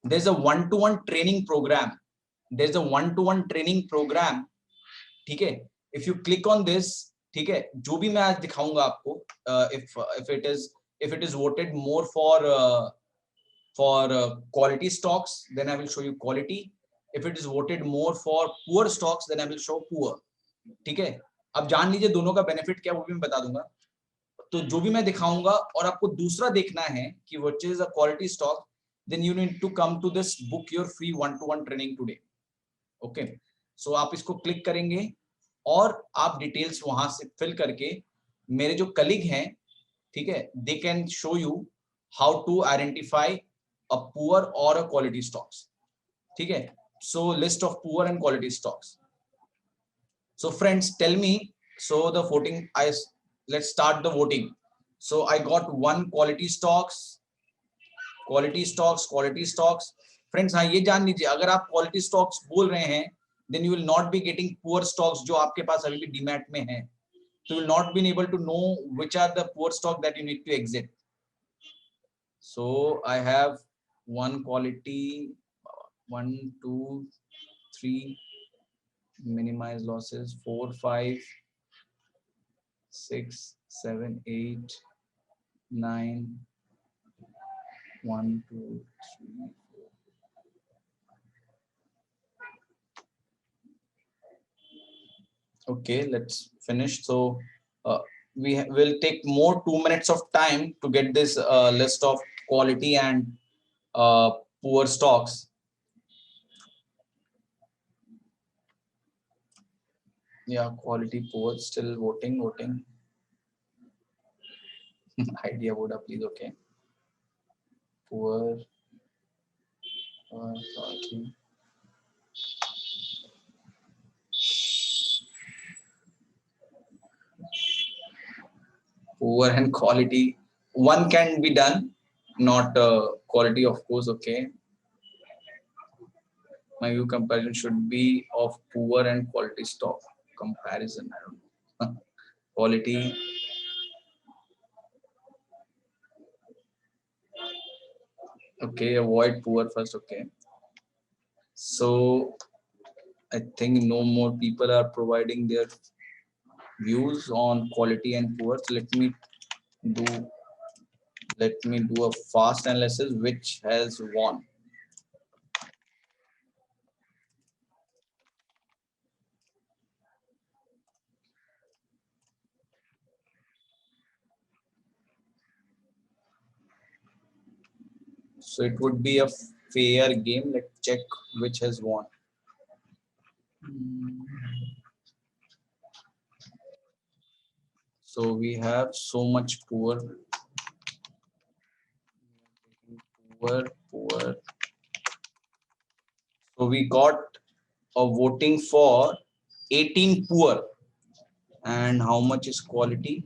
[SPEAKER 1] There's a 1-to-1 training program. ठीक है. If you click on this, ठीक है, जो भी मैं आज दिखाऊंगा आपको, if it is voted more for quality stocks, then I will show you quality. If it is voted more for poor stocks, then I will show poor. ठीक है. अब जान लीजिए दोनों का बेनिफिट क्या, वो भी मैं बता दूंगा. तो जो भी मैं दिखाऊंगा और आपको दूसरा देखना है कि which is a quality stock, then you need to come to this, book your free 1-to-1 training today. Okay, so आप इसको क्लिक करेंगे और आप डिटेल्स वहां से फिल करके, मेरे जो कलीग हैं, ठीक है, they can show you how to identify a poor or a quality stocks. ठीक है. So list of poor and quality stocks. So friends, tell me. So the voting, let's start the voting. So I got one quality stocks, quality stocks, quality stocks. Friends, हाँ ये जान लीजिए, अगर आप quality stocks बोल रहे हैं, then you will not be getting poor stocks जो आपके पास अभी भी डीमैट में है. So you will not be able to know which are the poor stock that you need to exit. So I have one quality, 1, 2, 3, minimize losses, 4, 5, 6, 7, 8, 9, 1, 2, 3. Okay, let's finish. So we will take more 2 minutes of time to get this list of quality and poor stocks. Yeah, quality, poor, still voting. Idea Voda, please. Okay, poor, quality. Poor and quality, one can be done, not quality, of course. Okay, my view comparison should be of poor and quality stock comparison. I don't know. Quality. Okay, avoid poor first. Okay, so I think no more people are providing their views on quality and poor. So let me do a fast analysis which has won. So it would be a fair game. Let's check which has won. So we have so much poor. So we got a voting for 18 poor. And how much is quality?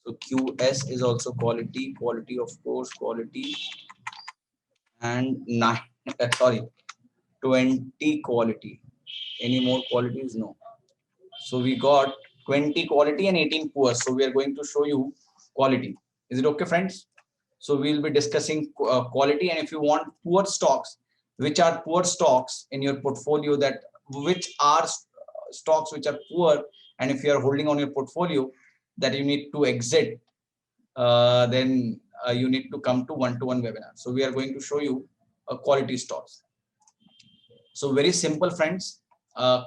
[SPEAKER 1] So QS is also quality, of course, quality, and 20 quality. Any more qualities? No. So we got 20 quality and 18 poor. So we are going to show you quality. Is it okay, friends? So we'll be discussing quality, and if you want poor stocks, which are poor stocks in your portfolio, that which are stocks which are poor, and if you are holding on your portfolio that you need to exit, then you need to come to one-to-one webinar. So we are going to show you quality stocks. So very simple, friends.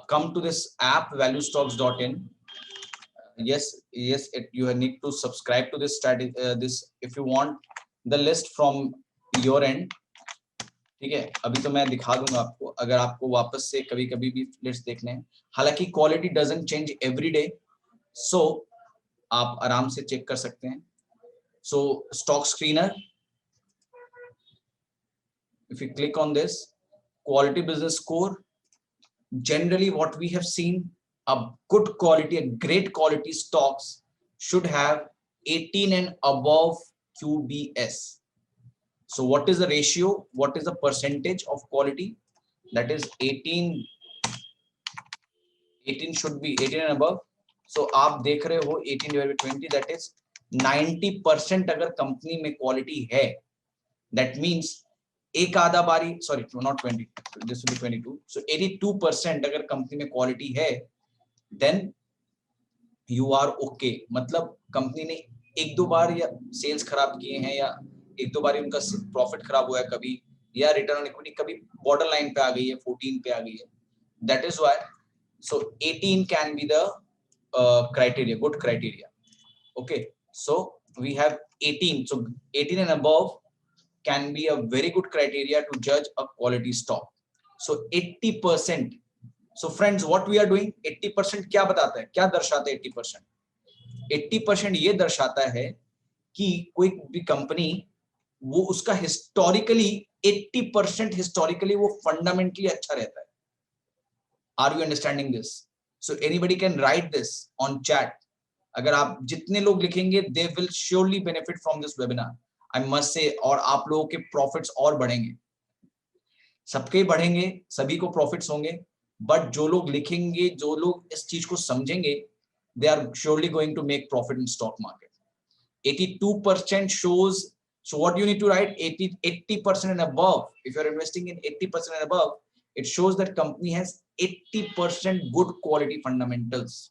[SPEAKER 1] Come to this app valuestocks.in. Yes, you need to subscribe to this strategy. This, if you want the list from your end. ठीक है, अभी तो मैं दिखा दूंगा आपको, अगर आपको वापस से कभी कभी भी लिस्ट देखने हैं. हालांकि quality doesn't change every day, so आप आराम से चेक कर सकते हैं. So stock screener, if you click on this, quality business score, generally what we have seen, a good quality, a great quality stocks should have 18 and above QBS. So what is the ratio? What is the percentage of quality? That is 18 should be 18 and above. So आप देख रहे हो 18 divided by 20, that is 90% अगर company में quality है, that means एक आधा बारी, sorry, not 20, this will be 22. So 82% अगर कंपनी में क्वालिटी है, then you are okay. मतलब कंपनी ने एक दो बार या सेल्स खराब किए हैं, या एक दो बार उनका प्रॉफिट खराब हुआ है कभी, या रिटर्न ऑन इक्विटी कभी बॉर्डर लाइन पे आ गई है, 14 पे आ गई है. That is why, so 18 can be the criteria, good criteria. Okay, so we have 18. So 18 and above can be a very good criteria to judge a quality stock. So 80%. So friends, what we are doing, 80% क्या बताता है, क्या दर्शाता है 80%? 80% ये दर्शाता है कि कोई भी कंपनी, वो उसका हिस्टोरिकली 80% हिस्टोरिकली वो फंडामेंटली अच्छा रहता है. Are you understanding this? So anybody can write this on chat. अगर आप जितने लोग लिखेंगे they will surely benefit from this webinar, I must say. और आप लोगों के प्रॉफिट्स और बढ़ेंगे, सबके बढ़ेंगे, सभी को प्रॉफिट्स होंगे. बट जो लोग लिखेंगे, जो लोग इस चीज को समझेंगे, they are surely going to make profit in stock market. 82% shows. So what you need to write, 80% and above. If you're investing in 80% and above, it shows that company has 80% good quality fundamentals.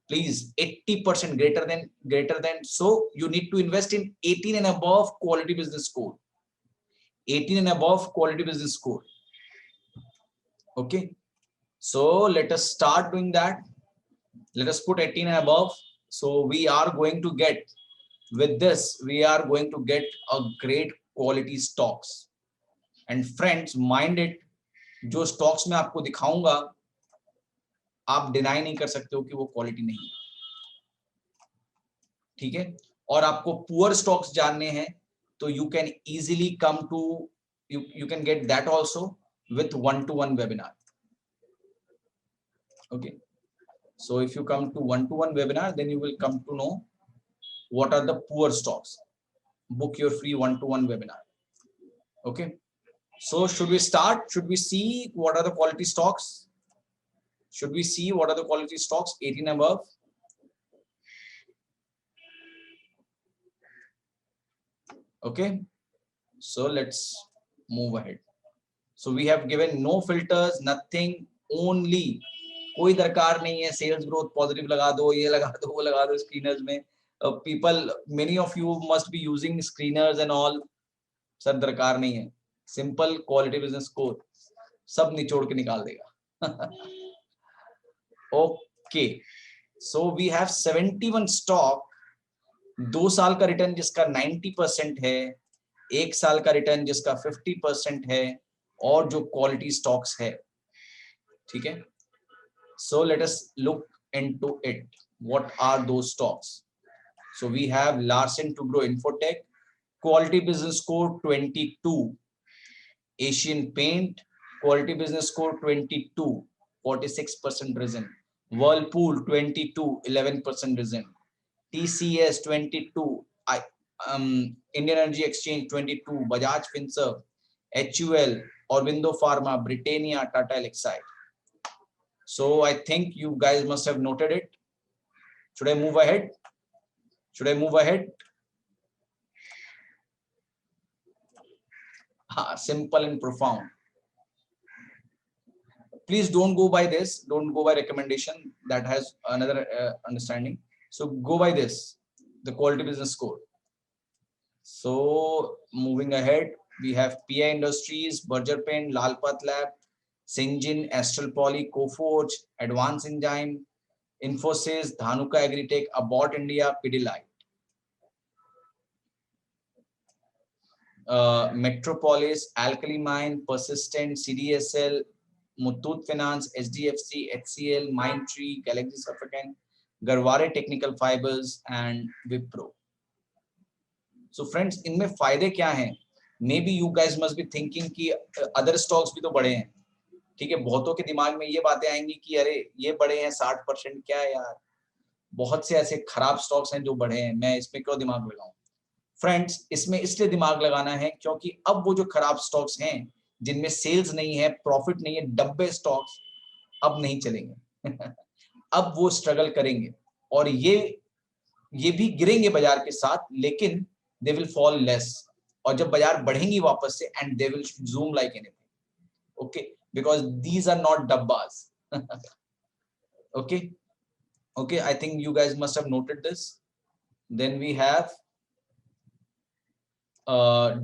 [SPEAKER 1] Please, 80% greater than. So you need to invest in 18 and above quality business score. 18 and above quality business score. Okay. So let us start doing that. Let us put 18 and above. So we are going to get, with this, we are going to get a great quality stocks. And friends, mind it, जो stocks मैं आपको दिखाऊंगा, आप deny नहीं कर सकते हो कि वो क्वालिटी नहीं है. ठीक है. और आपको पुअर स्टॉक्स जानने हैं तो you can easily come to, you can get that also with one-to-one webinar. Okay. So if you come to one-to-one webinar, then you will come to know what are the poor stocks. Book your free one-to-one webinar. Okay. So should we start? Should we see what are the quality stocks? Should we see what are the quality stocks 18 above? Okay. So let's move ahead. So we have given no filters, nothing, only कोई दरकार नहीं है sales growth positive लगा दो, ये लगा दो, वो लगा दो स्क्रीनर्स में. people, many of you must be using screeners and all. Sir दरकार नहीं है, सिंपल क्वालिटी बिजनेस स्कोर सब निचोड़ के निकाल देगा. Okay. So we have 71 stock. 2 साल का रिटर्न जिसका 90% है, 1 साल का रिटर्न जिसका 50% है, और जो क्वालिटी स्टॉक्स है. ठीक है. So let us look into it. What are those stocks? So we have Larsen Toubro Infotech, quality business score 22. Asian Paint, quality business score 22, 46% risen. Whirlpool 22, 11% risen. TCS 22, Indian Energy Exchange 22, Bajaj Finserv, HUL, Aurobindo Pharma, Britannia, Tata Elxsi. So I think you guys must have noted it. Should I move ahead? Should I move ahead? Simple and profound. Please don't go by this. Don't go by recommendation. That has another understanding. So go by this, the quality business score. So moving ahead, we have PI Industries, Berger Pen, Lalpath Lab, Syngene, Astral Poly, Coforge, Advanced Enzyme, Infosys, Dhanuka Agritech, Abbott India, Pidilite. Metropolis, Alkali Mine, Persistent, CDSL, Muthoot Finance, SDFC, HCL, Mindtree, Galaxy Surfactant, Garware Technical Fibers, and Wipro. So friends, इनमें फायदे क्या हैं? Maybe you guys must be thinking कि other stocks भी तो बड़े हैं. ठीक है, बहुतों के दिमाग में ये बातें आएंगी कि अरे ये बड़े हैं 60%, क्या है यार, बहुत से ऐसे खराब स्टॉक्स हैं जो बढ़े हैं, मैं इसमें क्यों दिमाग लगाऊं? फ्रेंड्स, इसमें इसलिए दिमाग लगाना है क्योंकि अब वो जो खराब स्टॉक्स हैं जिनमें सेल्स नहीं है, प्रॉफिट नहीं है, डब्बे स्टॉक्स अब नहीं चलेंगे. अब वो स्ट्रगल करेंगे और ये भी गिरेंगे बाजार के साथ, लेकिन दे विल फॉल लेस. और जब बाजार बढ़ेंगी वापस से, and they will zoom like anything. Okay, because these are not डब्बास. Okay, I think you guys must have noted this. Then we have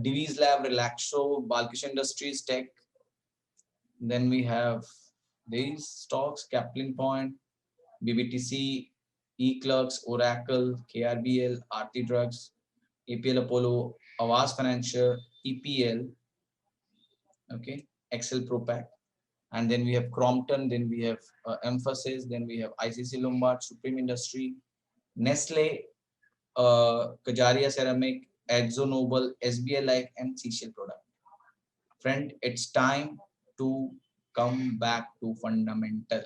[SPEAKER 1] Divi's Lab, Relaxo, Balkishan Industries, Tech. Then we have these stocks: Kaplan Point, BBTC, eClerx, Oracle, KRBL, Aarti Drugs, APL Apollo, Avas Financial, EPL, okay, Excel Propack. And then we have Crompton, then we have Emphasis, then we have ICC Lombard, Supreme Industry, Nestle, Kajaria Ceramic, Akzo Nobel, SBI Life, and Seashell Product. Friend, it's time to come back to fundamental.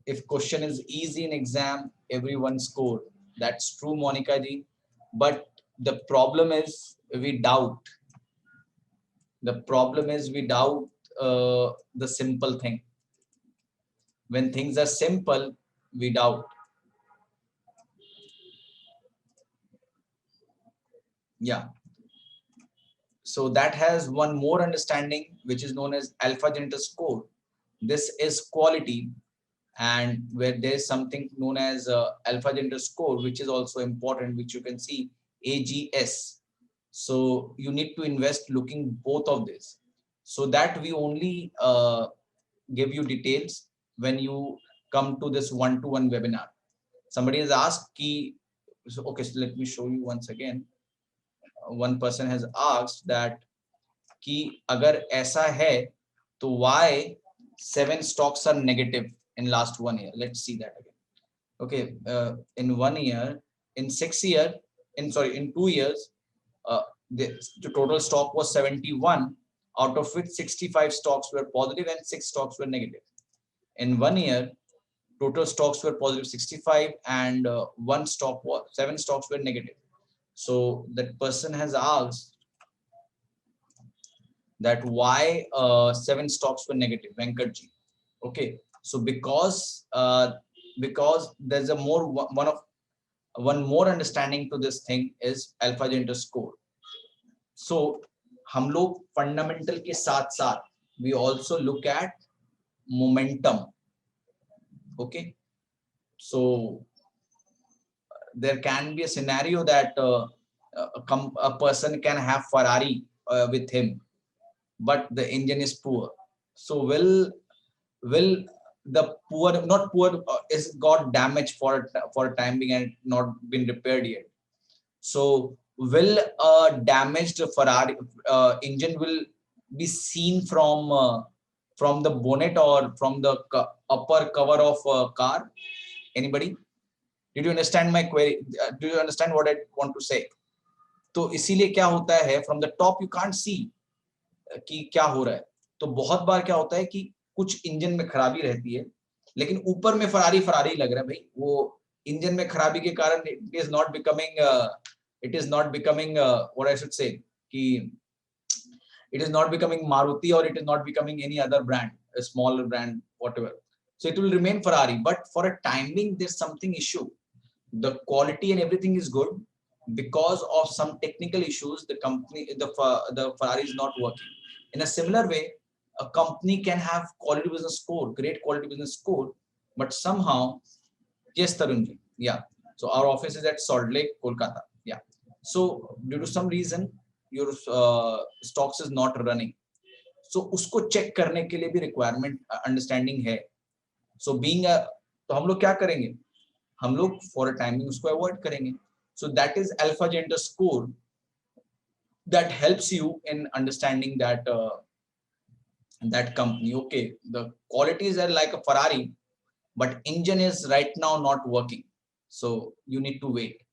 [SPEAKER 1] If question is easy in exam, everyone score. That's true, Monica ji. But the problem is we doubt. The problem is we doubt the simple thing. When things are simple, we doubt. Yeah. So that has one more understanding, which is known as alpha genital score. This is quality, and where there is something known as alpha genital score, which is also important, which you can see AGS. So you need to invest looking both of this. So that we only give you details when you come to this one-to-one webinar. Somebody has asked key. So, okay, so let me show you once again. One person has asked that कि अगर ऐसा है तो why 7 stocks are negative in last 1 year. Let's see that again. Okay, in 1 year, in 6 year, in 2 years, the total stock was 71, out of which 65 stocks were positive and 6 stocks were negative. In 1 year, total stocks were positive 65 and 7 stocks were negative. So that person has asked that why 7 stocks were negative, Venkatji. Okay, so because there's a one more understanding to this thing is alpha genital score. So हम लोग fundamental के साथ साथ we also look at momentum. Okay, so there can be a scenario that a person can have Ferrari with him, but the engine is poor. So will the poor, not poor, is got damaged for a time being and not been repaired yet. So will a damaged Ferrari engine will be seen from the bonnet or from the upper cover of a car? Anybody? Did you understand my query? Do you understand what I want to say? तो इसीलिए क्या होता है, from the top you can't see कि क्या हो रहा है. तो बहुत बार क्या होता है कि कुछ इंजन में खराबी रहती है, लेकिन ऊपर में फरारी लग रहा है भाई. वो इंजन में खराबी के कारण it is not becoming what I should say कि it is not becoming Maruti or it is not becoming any other brand, a smaller brand, whatever. So it will remain Ferrari, but for a timing there's something issue. The quality and everything is good. Because of some technical issues, the Ferrari is not working. In a similar way, a company can have quality business score, great quality business score, but somehow, yes, Tarunji, yeah. So our office is at Salt Lake, Kolkata, yeah. So due to some reason, your stocks is not running. So उसको check करने के लिए भी requirement understanding है. So being a, तो हम लोग क्या करेंगे? हम लोग for a timing उसको avoid करेंगे. So that is alpha genital score that helps you in understanding that that company. Okay, the qualities are like a Ferrari, but engine is right now not working. So you need to wait.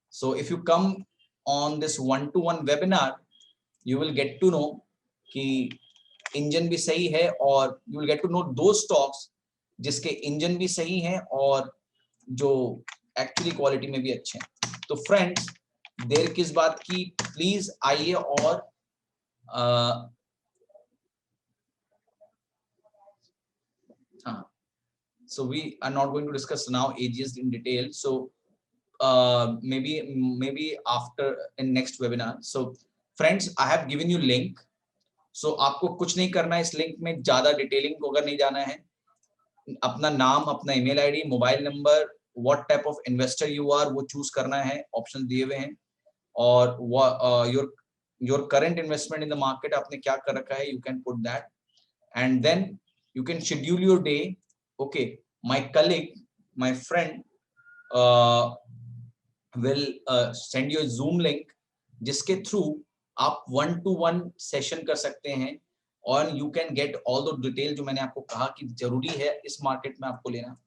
[SPEAKER 1] So if you come on this one-to-one webinar, you will get to know कि engine भी सही है, और you will get to know those stocks जिसके engine भी सही हैं और जो actually quality में भी अच्छे हैं. तो फ्रेंड्स, देर किस बात की, प्लीज आइए. और हाँ, so we are not going to discuss now AGS in detail. So maybe after in next webinar. So friends, I have given you link. So आपको कुछ नहीं करना है इस लिंक में, ज्यादा डिटेलिंग को अगर नहीं जाना है, अपना नाम, अपना email ID, mobile number, what type of investor you are, वो चूज करना है. ऑप्शन दिए हुए हैं. और your current investment in the market आपने क्या कर रखा है, you can put that, and then you can schedule your day. Okay, my colleague, my friend will send you Zoom link, जिसके थ्रू आप 1-to-1 सेशन कर सकते हैं, और you can get all the detail जो मैंने आपको कहा कि जरूरी है इस मार्केट में आपको लेना.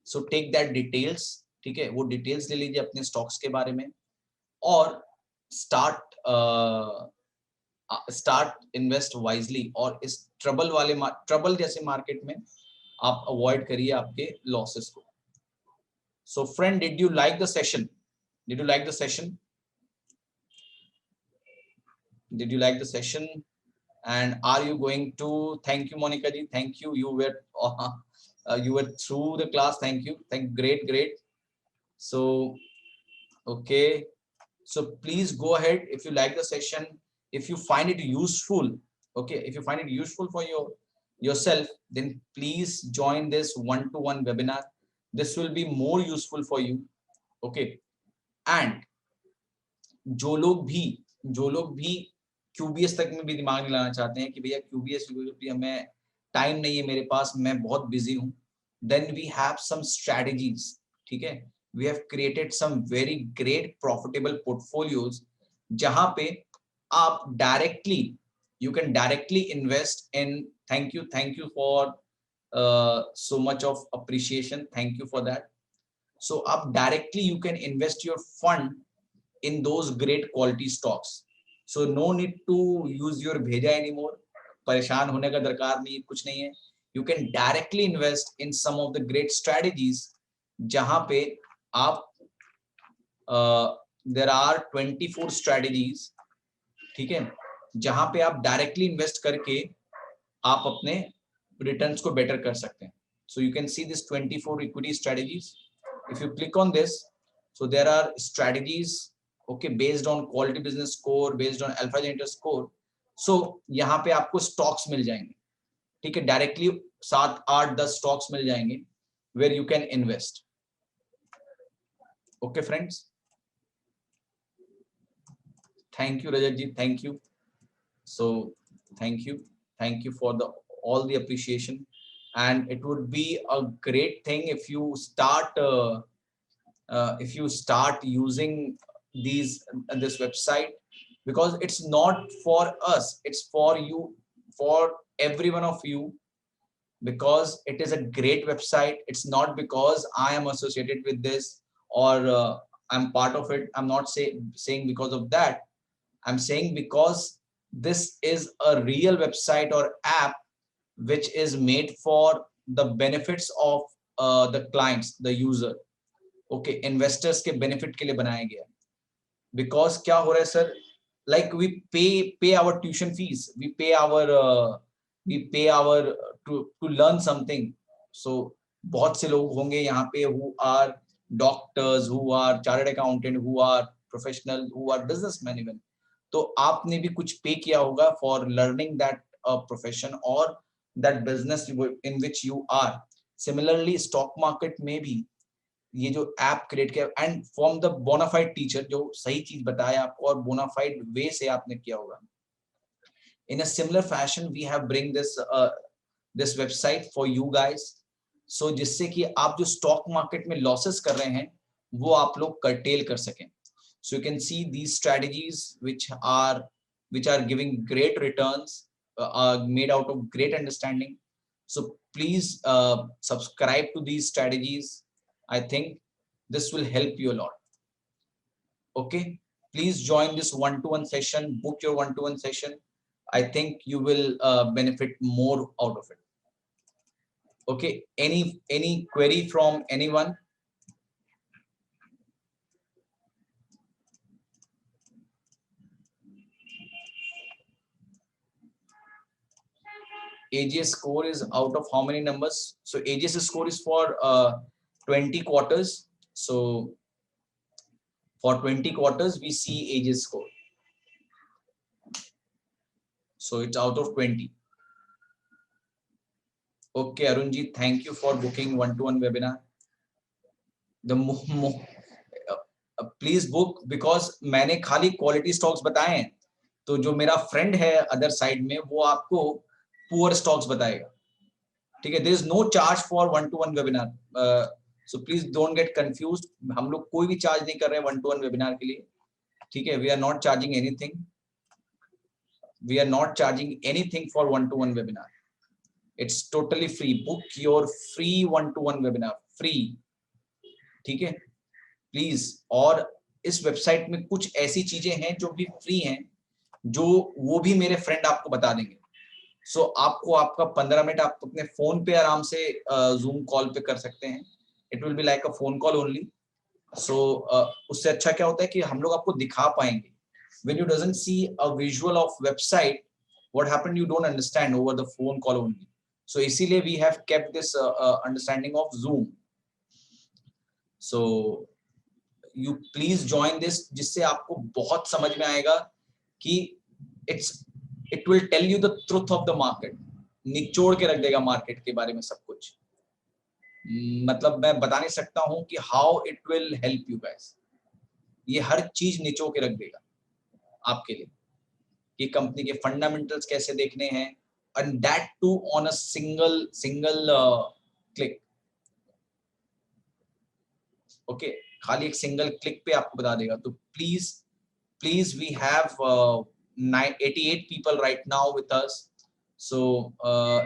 [SPEAKER 1] सो टेक दैट डिटेल्स ठीक है, वो डिटेल्स ले लीजिए अपने स्टॉक्स के बारे में और स्टार्ट इन्वेस्ट वाइजली, और इस ट्रबल जैसे मार्केट में आप अवॉइड करिए आपके लॉसेस को. So friend, did you like the session? Did you like the session? Did you like the session? And are you going to? Thank you, Monica ji. Thank you. You were through the class. Thank you. Great. So, okay. So please go ahead if you like the session. If you find it useful, okay. If you find it useful for yourself, then please join this one-to-one webinar. This will be more useful for you. Okay. And जो लोग भी QBS तक में भी दिमाग नहीं लाना चाहते हैं कि भैया QBS हमें टाइम नहीं है मेरे पास, मैं बहुत बिजी हूँ, then we have some strategies. ठीक है, we have created some very great profitable portfolios जहां पे आप directly you can directly invest in. Thank you for so much of appreciation. Thank you for that. So आप directly you can invest your fund in those great quality stocks. So no need to use your bheja anymore. परेशान होने का दरकार नहीं, कुछ नहीं है. You can directly invest in some of the great strategies जहां पे आप there are 24 strategies. ठीक है, जहां पे आप डायरेक्टली इन्वेस्ट करके आप अपने रिटर्न्स को बेटर कर सकते हैं. So you can see this 24 equity strategies. If you click on this, so there are strategies, okay, based on quality business score, based on alpha generator score. So यहाँ पे आपको stocks मिल जाएंगे. ठीक है, डायरेक्टली 7, 8, 10 स्टॉक्स मिल जाएंगे where you can invest. Okay friends, thank you Rajat ji, thank you. So thank you for all the appreciation, and it would be a great thing if you start using this website, because it's not for us, it's for you, for every one of you, because it is a great website. It's not because I am associated with this or I'm part of it. I'm not saying because of that. I'm saying because this is a real website or app which is made for the benefits of the clients, the user. Okay, investors के benefit के लिए बनाया गया. Because क्या हो रहा है sir, like we pay our tuition fees, we pay our to learn something. So बहुत से लोग होंगे यहाँ पे who are doctors, who are chartered accountant, who are professional, who are businessmen even. तो आपने भी कुछ पे किया होगा for learning that profession or that business in which you are. Similarly, stock market में भी ये जो ऐप क्रिएट किया and from the bona fide teacher जो सही चीज बताया आपको और बोनाफाइड वे से आपने किया होगा. In a similar fashion we have bring this website for you guys, so जिससे कि आप जो स्टॉक मार्केट में लॉसेस कर रहे हैं वो आप लोग कर्टेल कर सकें. So you can see these strategies which are giving great returns, made out of great understanding. So please subscribe to these strategies. I think this will help you a lot. Okay, please join this one-to-one session, book your one-to-one session. I think you will benefit more out of it. Okay, any query from anyone? AGS score is out of how many numbers? So AGS score is for 20 quarters. So for 20 quarters we see AGS score. So it's out of 20. Okay, Arun ji, thank you for booking one-to-one webinar. Please book, because मैंने खाली quality stocks बताए हैं, तो जो मेरा friend है other side में वो आपको poor stocks बताएगा. ठीक है, there is no charge for one-to-one webinar. So please don't get confused. हम लोग कोई भी charge नहीं कर रहे हैं one-to-one webinar के लिए. ठीक है, we are not charging anything. We are not charging anything for one-to-one webinar. It's totally free. Book your free one-to-one webinar. Free. ठीक है. प्लीज। और इस वेबसाइट में कुछ ऐसी चीजें हैं जो भी फ्री हैं, जो वो भी मेरे फ्रेंड आपको बता देंगे। सो आपको आपका 15 मिनट आप अपने फोन पे आराम से जूम कॉल पे कर सकते हैं। It will be like a phone call only. So उससे अच्छा क्या होता है कि हम लोग आपको दिखा पाएंगे। when you doesn't see a visual of website, what happened, you don't understand over the phone call only. So इसीलिए we have kept this understanding of Zoom. So you please join this, जिससे आपको बहुत समझ में आएगा कि it will tell you the truth of the market, निचोड़ के रख देगा मार्केट के बारे में सब कुछ। मतलब मैं बता नहीं सकता हूं कि how it will help you guys, ये हर चीज निचोड़ के रख देगा आपके लिए कि कंपनी के फंडामेंटल्स कैसे देखने हैं, and that too on a single click. Okay, खाली एक सिंगल क्लिक पे आपको बता देगा। तो please we have 88 people right now with us, so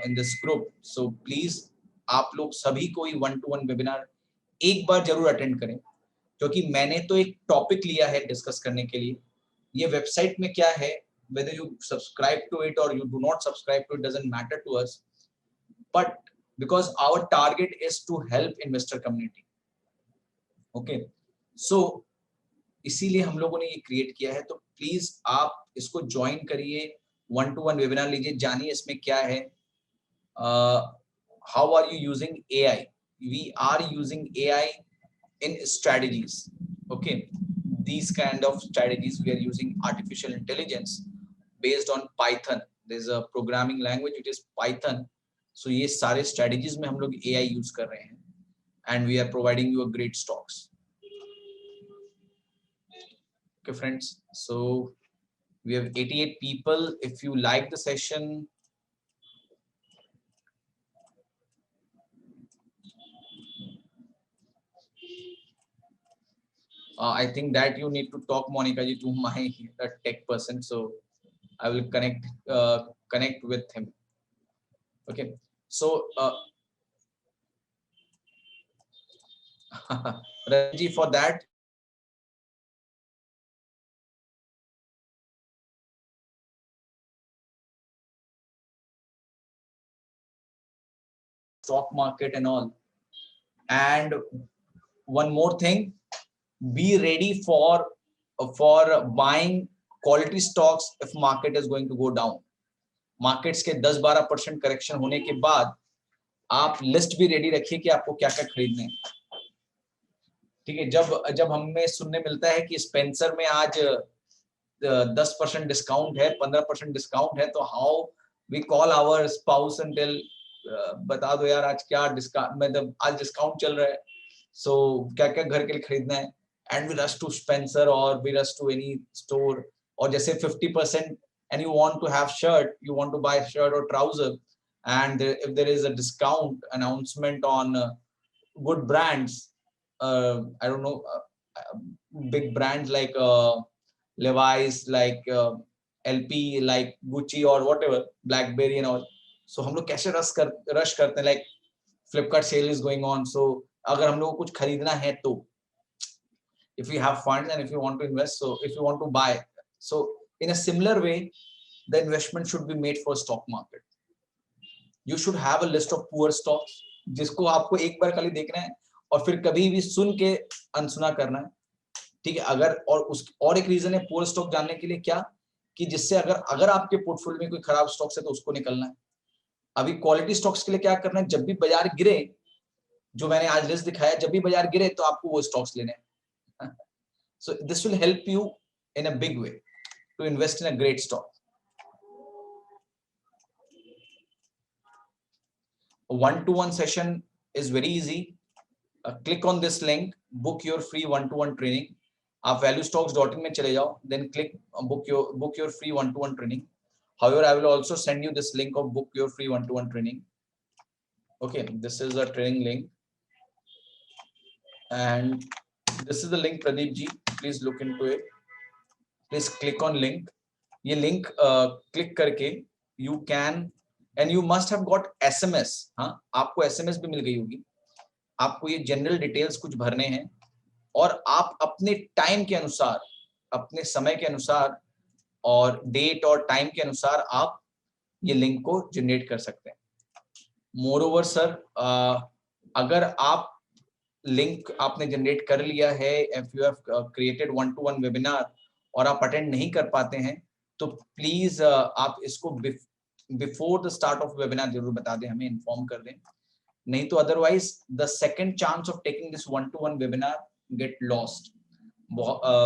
[SPEAKER 1] in this group, so please आप लोग सभी को ही 1-to-1 वेबिनार एक बार जरूर अटेंड करें, क्योंकि मैंने तो एक टॉपिक लिया है डिस्कस करने के लिए। ये वेबसाइट में क्या है, whether you subscribe to it or you do not subscribe to it doesn't matter to us, but because our target is to help investor community. Okay, so इसीलिए हम लोगों ने ये क्रिएट किया है। तो प्लीज आप इसको ज्वाइन करिए, 1-to-1 वेबिनार लीजिए, जानिए इसमें क्या है। How are you using AI? We are using AI in strategies. Okay, these kind of strategies we are using artificial intelligence based on Python. There's a programming language which is Python. So ये सारे strategies में हम लोग AI use कर रहे हैं, and we are providing you a great stocks. Okay friends, so we have 88 people. If you like the session, I think that you need to talk, Monica ji, to my tech person, so I will connect with him. Okay, so Raji, for that stock market and all. And one more thing, be ready for buying quality stocks if market is going to go down. Markets के 10-12% correction होने के बाद आप list भी ready रखिए कि आपको क्या क्या खरीदने हैं। ठीक है, जब हमें सुनने मिलता है कि स्पेंसर में आज 10% डिस्काउंट है, 15% डिस्काउंट है, तो how we call our spouse and tell बता दो यार आज क्या डिस्काउंट, मतलब आज डिस्काउंट चल रहा है, सो क्या क्या घर के लिए खरीदना है, and we rush to Spencer और we rush to any store. और जैसे 50% and you want to have shirt, you want to buy shirt or trouser, and if there is a discount announcement on good brands, I don't know, big brands like Levi's, like LP, like Gucci or whatever, BlackBerry and all. So हम लोग कैसे rush करते हैं, like Flipkart sale is going on, so अगर हम लोग को कुछ खरीदना है तो, if you have funds and if you want to invest, so if you want to buy, so in a similar way the investment should be made for stock market. You should have a list of poor stocks जिसको आपको एक बार खाली देखना है और फिर कभी भी सुन के अनसुना करना है। ठीक है, और एक रीजन है पोर स्टॉक जानने के लिए, क्या कि जिससे अगर आपके पोर्टफोलियो में कोई खराब स्टॉक्स है तो उसको निकलना है। अभी क्वालिटी स्टॉक्स के लिए क्या करना है, जब भी बाजार गिरे, जो मैंने आज लिस्ट दिखाया, जब भी बाजार गिरे तो आपको वो स्टॉक्स लेने हैं। So this will help you in a big way to invest in a great stock. 1-to-1 session is very easy. Click on this link, book your free 1-to-1 training. आप valuestocks.in में चले जाओ, then click book your free 1-to-1 training. However, I will also send you this link of book your free 1-to-1 training. Okay, this is a training link, and this is the link, Pradeep ji. Please look into it. Please click on link. ये link click करके you can, and you must have got SMS. हाँ, आपको SMS भी मिल गई होगी। आपको ये general details कुछ भरने हैं, और आप अपने टाइम के अनुसार, अपने समय के अनुसार और डेट और टाइम के अनुसार आप ये लिंक को जनरेट कर सकते हैं। मोर ओवर सर, अगर आप लिंक आपने जनरेट कर लिया है, if you have created 1-to-1 webinar और आप अटेंड नहीं कर पाते हैं, तो प्लीज आप इसको before the start of webinar जरूर बता दें, हमें इन्फॉर्म कर दें, नहीं तो otherwise the second chance of taking this 1-to-1 webinar get lost.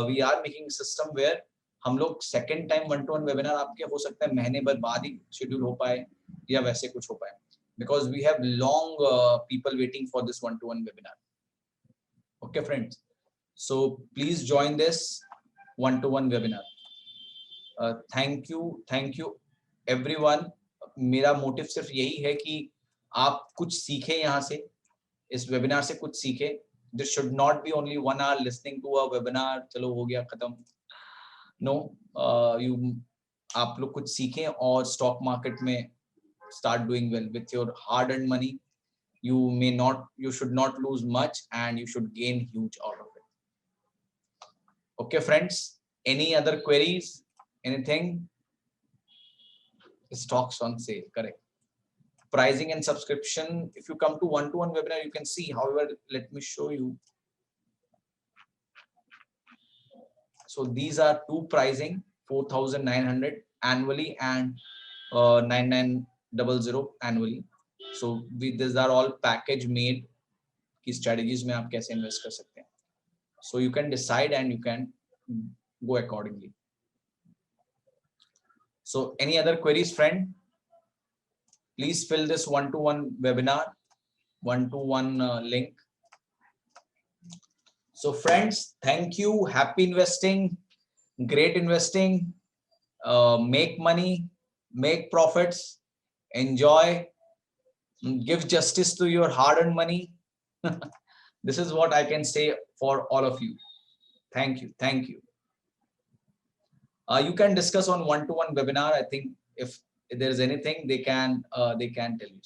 [SPEAKER 1] We are making system where हम लोग सेकंड टाइम 1-to-1 वेबिनार आपके हो सकता है महीने भर बाद ही शेड्यूल हो पाए या वैसे कुछ हो पाए, because we have long people waiting for this 1-to-1 webinar. Okay friends, so please join this 1-to-1 webinar. Thank you everyone. मेरा मोटिव सिर्फ यही है कि आप कुछ सीखें यहाँ से, इस वेबिनार से कुछ सीखें. This should not be only 1 hour listening to a webinar, चलो हो गया खत्म. No, आप लोग कुछ सीखें और स्टॉक मार्केट में start doing well with your hard earned money. You should not lose much and you should gain huge out of it. Okay friends, any other queries, anything? Stocks on sale, correct. Pricing and subscription, if you come to 1-to-1 webinar you can see. However, let me show you. So these are two pricing, 4,900 annually and 9,900 annually. So these are all package made की strategies में आप कैसे invest कर सकते हैं. So you can decide and you can go accordingly. So any other queries, friend? Please fill this 1-to-1 webinar, 1-to-1 link. So friends, thank you. Happy investing, great investing. Make money, make profits, enjoy, give justice to your hard-earned money. This is what I can say for all of you. Thank you. Thank you. You can discuss on 1-to-1 webinar. I think if there's anything they can tell you.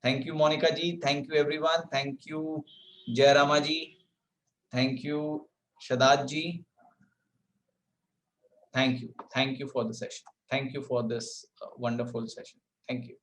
[SPEAKER 1] Thank you, Monica ji. Thank you, everyone. Thank you, Jairama ji. Thank you, Shadad ji. Thank you. Thank you for the session. Thank you for this wonderful session. Thank you.